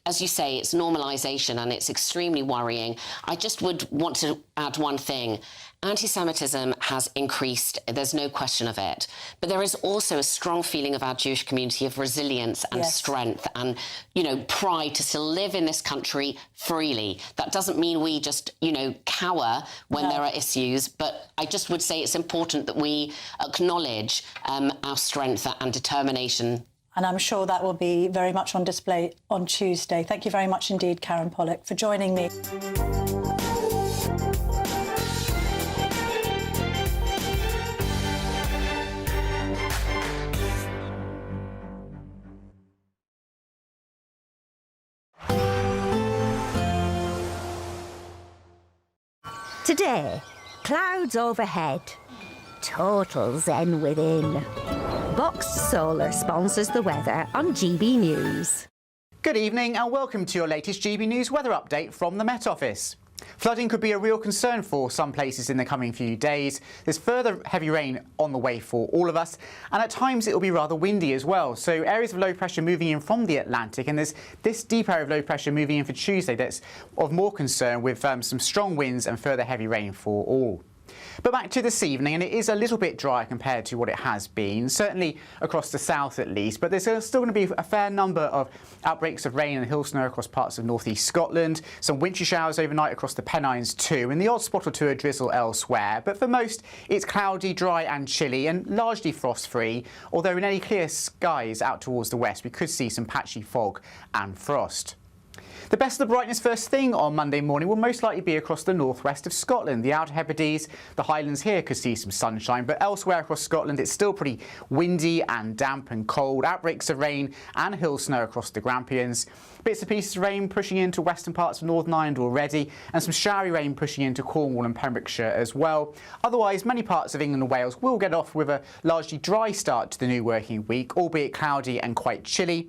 As you say, it's normalisation and it's extremely worrying. I just would want to add one thing. Anti-Semitism has increased, there's no question of it. But there is also a strong feeling of our Jewish community of resilience and strength and, pride to still live in this country freely. That doesn't mean we just, cower when there are issues, but I just would say it's important that we acknowledge our strength and determination. And I'm sure that will be very much on display on Tuesday. Thank you very much indeed, Karen Pollock, for joining me. Today, clouds overhead, total zen within. Boxed Solar sponsors the weather on GB News. Good evening and welcome to your latest GB News weather update from the Met Office. Flooding could be a real concern for some places in the coming few days. There's further heavy rain on the way for all of us, and at times it will be rather windy as well. So areas of low pressure moving in from the Atlantic, and there's this deep area of low pressure moving in for Tuesday that's of more concern, with some strong winds and further heavy rain for all. But back to this evening, and it is a little bit dry compared to what it has been, certainly across the south at least, but there's still going to be a fair number of outbreaks of rain and hill snow across parts of northeast Scotland, some wintry showers overnight across the Pennines too, and the odd spot or two of drizzle elsewhere. But for most, it's cloudy, dry and chilly and largely frost-free, although in any clear skies out towards the west we could see some patchy fog and frost. The best of the brightness first thing on Monday morning will most likely be across the northwest of Scotland. The Outer Hebrides, the Highlands here could see some sunshine, but elsewhere across Scotland it's still pretty windy and damp and cold. Outbreaks of rain and hill snow across the Grampians. Bits and pieces of rain pushing into western parts of Northern Ireland already, and some showery rain pushing into Cornwall and Pembrokeshire as well. Otherwise, many parts of England and Wales will get off with a largely dry start to the new working week, albeit cloudy and quite chilly.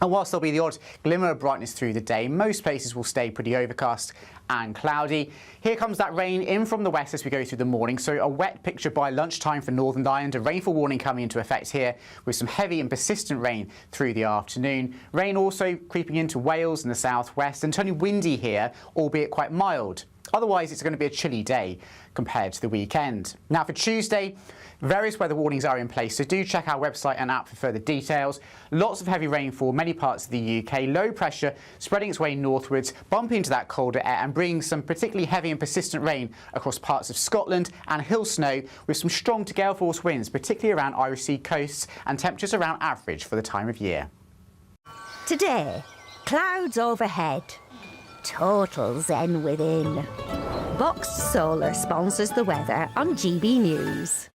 And whilst there'll be the odd glimmer of brightness through the day, most places will stay pretty overcast and cloudy. Here comes that rain in from the west as we go through the morning, so a wet picture by lunchtime for Northern Ireland, a rainfall warning coming into effect here with some heavy and persistent rain through the afternoon. Rain also creeping into Wales and the southwest, and turning windy here, albeit quite mild. Otherwise, it's going to be a chilly day compared to the weekend. Now for Tuesday, various weather warnings are in place, so do check our website and app for further details. Lots of heavy rainfall, many parts of the UK, low pressure spreading its way northwards, bumping into that colder air and bringing some particularly heavy and persistent rain across parts of Scotland, and hill snow with some strong to gale force winds, particularly around Irish Sea coasts, and temperatures around average for the time of year. Today, clouds overhead, total zen within. Boxed Solar sponsors the weather on GB News.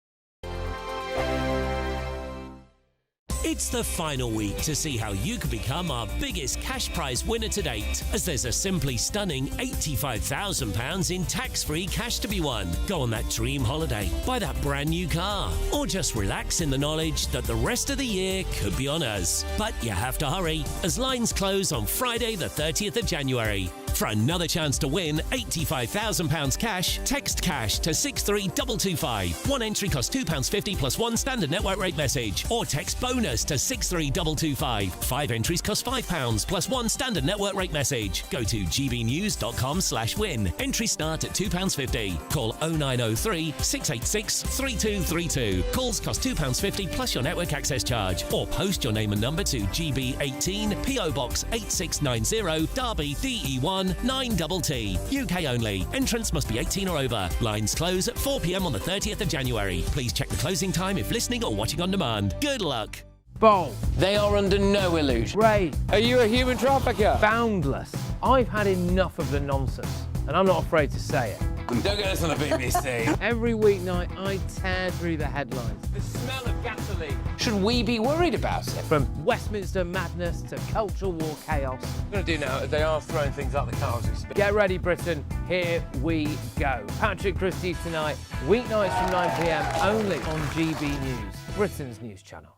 It's the final week to see how you can become our biggest cash prize winner to date, as there's a simply stunning £85,000 in tax-free cash to be won. Go on that dream holiday, buy that brand new car, or just relax in the knowledge that the rest of the year could be on us. But you have to hurry, as lines close on Friday the 30th of January. For another chance to win £85,000 cash, text cash to 63225. One entry costs £2.50 plus one standard network rate message. Or text bonus to 63225. 5 entries cost £5 plus one standard network rate message. Go to gbnews.com/win. Entries start at £2.50. Call 0903 686 3232. Calls cost £2.50 plus your network access charge. Or post your name and number to GB18 PO Box 8690 Derby DE1 9TT. UK only. Entrance must be 18 or over. Lines close at 4 p.m. on the 30th of January. Please check the closing time if listening or watching on demand. Good luck. Bold. They are under no illusion. Ray, are you a human trafficker? Boundless. I've had enough of the nonsense, and I'm not afraid to say it. Don't get us on the BBC. Every weeknight, I tear through the headlines. The smell of gasoline. Should we be worried about it? From Westminster madness to cultural war chaos. What I'm going to do now is they are throwing things out the car as we speak. Get ready, Britain. Here we go. Patrick Christie's tonight, weeknights from 9 p.m. only on GB News, Britain's news channel.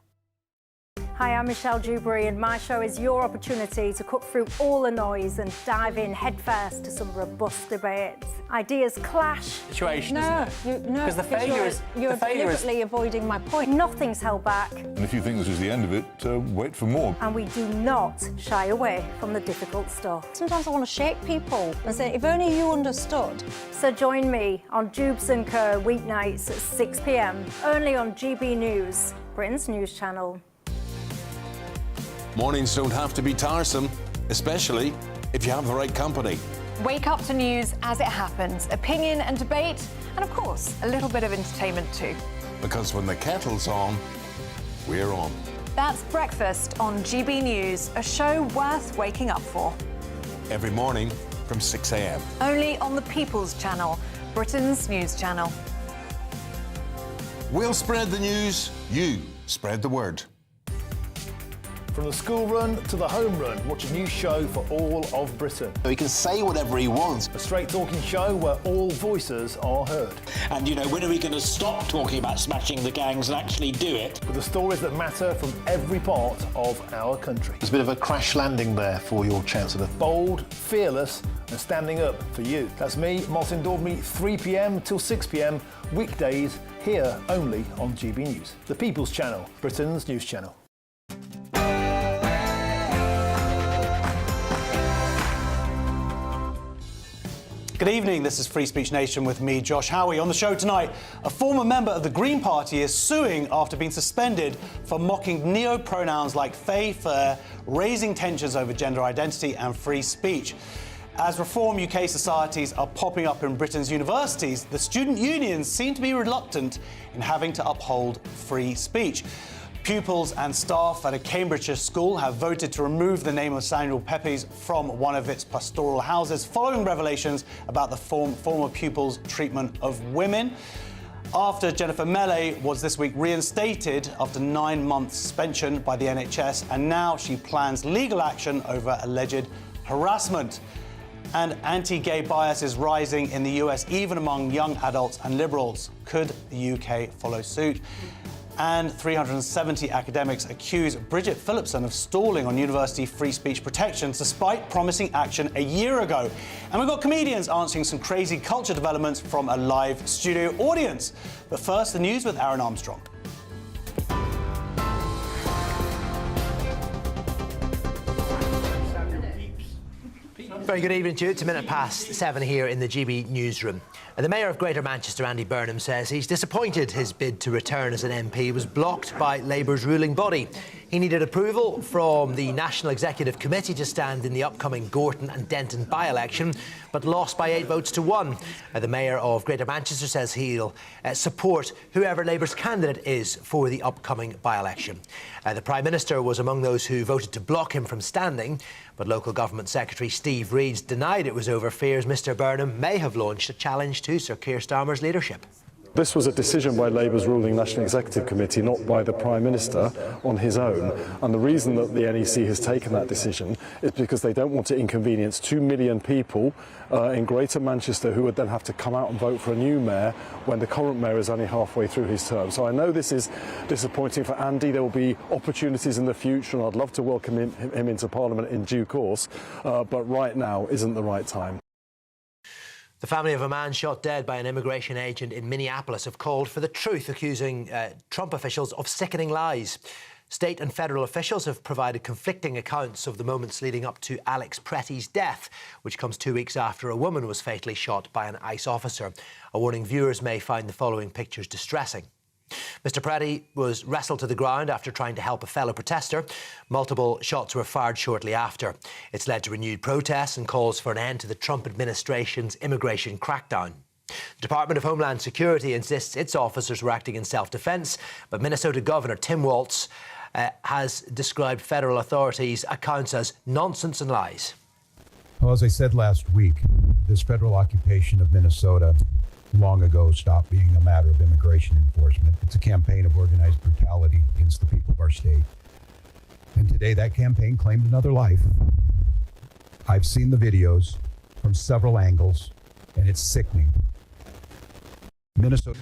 Hi, I'm Michelle Dewberry, and my show is your opportunity to cut through all the noise and dive in headfirst to some robust debates. Ideas clash. Situation, No, Because the failure is... You're deliberately avoiding my point. Nothing's held back. And if you think this is the end of it, wait for more. And we do not shy away from the difficult stuff. Sometimes I want to shake people and say, if only you understood. So join me on Jubes & Co. weeknights at 6 p.m. only on GB News, Britain's news channel. Mornings don't have to be tiresome, especially if you have the right company. Wake up to news as it happens, opinion and debate, and of course, a little bit of entertainment too. Because when the kettle's on, we're on. That's Breakfast on GB News, a show worth waking up for. Every morning from 6 a.m. Only on the People's Channel, Britain's news channel. We'll spread the news, you spread the word. From the school run to the home run, watch a new show for all of Britain. So he can say whatever he wants. A straight-talking show where all voices are heard. And, you know, when are we going to stop talking about smashing the gangs and actually do it? With the stories that matter from every part of our country. There's a bit of a crash landing there for your Chancellor. Bold, fearless and standing up for you. That's me, Martin Daubney, 3 p.m. till 6 p.m, weekdays, here only on GB News. The People's Channel, Britain's news channel. Good evening, this is Free Speech Nation with me, Josh Howie. On the show tonight, a former member of the Green Party is suing after being suspended for mocking neo-pronouns like Faye Fair, raising tensions over gender identity and free speech. As reform UK societies are popping up in Britain's universities, the student unions seem to be reluctant in having to uphold free speech. Pupils and staff at a Cambridgeshire school have voted to remove the name of Samuel Pepys from one of its pastoral houses following revelations about the former pupils' treatment of women. After Jennifer Melee was this week reinstated after 9-month suspension by the NHS, and now she plans legal action over alleged harassment. And anti-gay bias is rising in the US, even among young adults and liberals. Could the UK follow suit? And 370 academics accuse Bridget Phillipson of stalling on university free speech protections despite promising action a year ago. And we've got comedians answering some crazy culture developments from a live studio audience. But first, the news with Aaron Armstrong. Very good evening to you. It's 7:01 here in the GB newsroom. The Mayor of Greater Manchester, Andy Burnham, says he's disappointed his bid to return as an MP was blocked by Labour's ruling body. He needed approval from the National Executive Committee to stand in the upcoming Gorton and Denton by-election, but lost by 8 votes to 1. The Mayor of Greater Manchester says he'll support whoever Labour's candidate is for the upcoming by-election. The Prime Minister was among those who voted to block him from standing, but Local Government Secretary Steve Reeves denied it was over fears Mr Burnham may have launched a challenge to Sir Keir Starmer's leadership. This was a decision by Labour's ruling National Executive Committee, not by the Prime Minister on his own. And the reason that the NEC has taken that decision is because they don't want to inconvenience 2 million people in Greater Manchester who would then have to come out and vote for a new mayor when the current mayor is only halfway through his term. So I know this is disappointing for Andy. There will be opportunities in the future, and I'd love to welcome him into Parliament in due course, but right now isn't the right time. The family of a man shot dead by an immigration agent in Minneapolis have called for the truth, accusing Trump officials of sickening lies. State and federal officials have provided conflicting accounts of the moments leading up to Alex Pretty's death, which comes 2 weeks after a woman was fatally shot by an ICE officer. A warning viewers may find the following pictures distressing. Mr. Priti was wrestled to the ground after trying to help a fellow protester. Multiple shots were fired shortly after. It's led to renewed protests and calls for an end to the Trump administration's immigration crackdown. The Department of Homeland Security insists its officers were acting in self-defence, but Minnesota Governor Tim Walz has described federal authorities' accounts as nonsense and lies. Well, as I said last week, this federal occupation of Minnesota long ago stopped being a matter of immigration enforcement. It's a campaign of organized brutality against the people of our state. And today that campaign claimed another life. I've seen the videos from several angles, and it's sickening. Minnesota.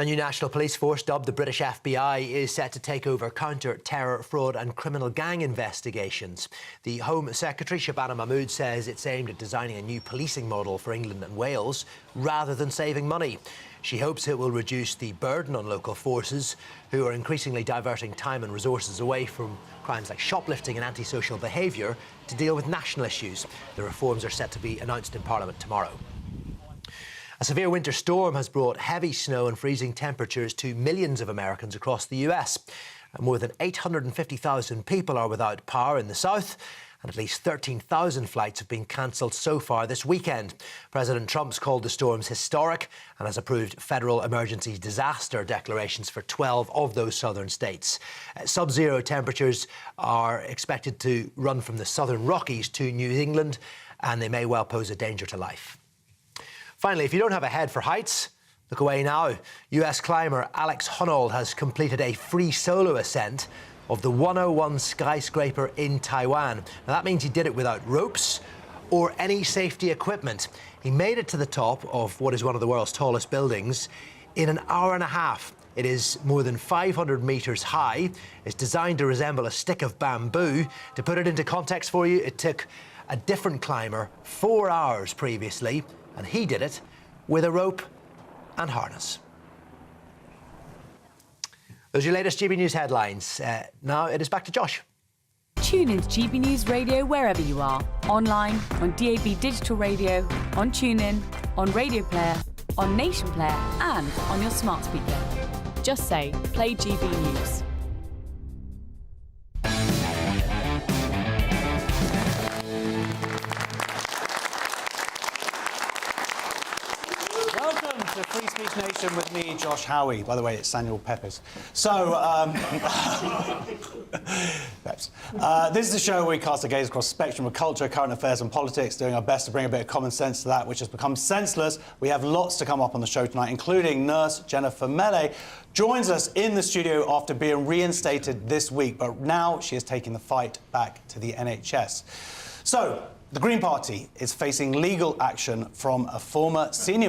A new national police force, dubbed the British FBI, is set to take over counter-terror, fraud and criminal gang investigations. The Home Secretary, Shabana Mahmood, says it's aimed at designing a new policing model for England and Wales rather than saving money. She hopes it will reduce the burden on local forces, who are increasingly diverting time and resources away from crimes like shoplifting and antisocial behaviour to deal with national issues. The reforms are set to be announced in Parliament tomorrow. A severe winter storm has brought heavy snow and freezing temperatures to millions of Americans across the US. More than 850,000 people are without power in the south, and at least 13,000 flights have been cancelled so far this weekend. President Trump's called the storms historic and has approved federal emergency disaster declarations for 12 of those southern states. Sub-zero temperatures are expected to run from the southern Rockies to New England, and they may well pose a danger to life. Finally, if you don't have a head for heights, look away now. US climber Alex Honnold has completed a free solo ascent of the 101 skyscraper in Taiwan. Now, that means he did it without ropes or any safety equipment. He made it to the top of what is one of the world's tallest buildings in an hour and a half. It is more than 500 metres high. It's designed to resemble a stick of bamboo. To put it into context for you, it took a different climber 4 hours previously, and he did it with a rope and harness. Those are your latest GB News headlines. Now it is back to Josh. Tune into GB News Radio wherever you are. Online, on DAB digital radio, on TuneIn, on Radio Player, on Nation Player and on your smart speaker. Just say, play GB News. Free Speech Nation with me, Josh Howie. By the way, it's Samuel Peppers. So, this is a show where we cast our gaze across the spectrum of culture, current affairs and politics, doing our best to bring a bit of common sense to that which has become senseless. We have lots to come up on the show tonight, including nurse Jennifer Mele joins us in the studio after being reinstated this week, but now she is taking the fight back to the NHS. So, the Green Party is facing legal action from a former senior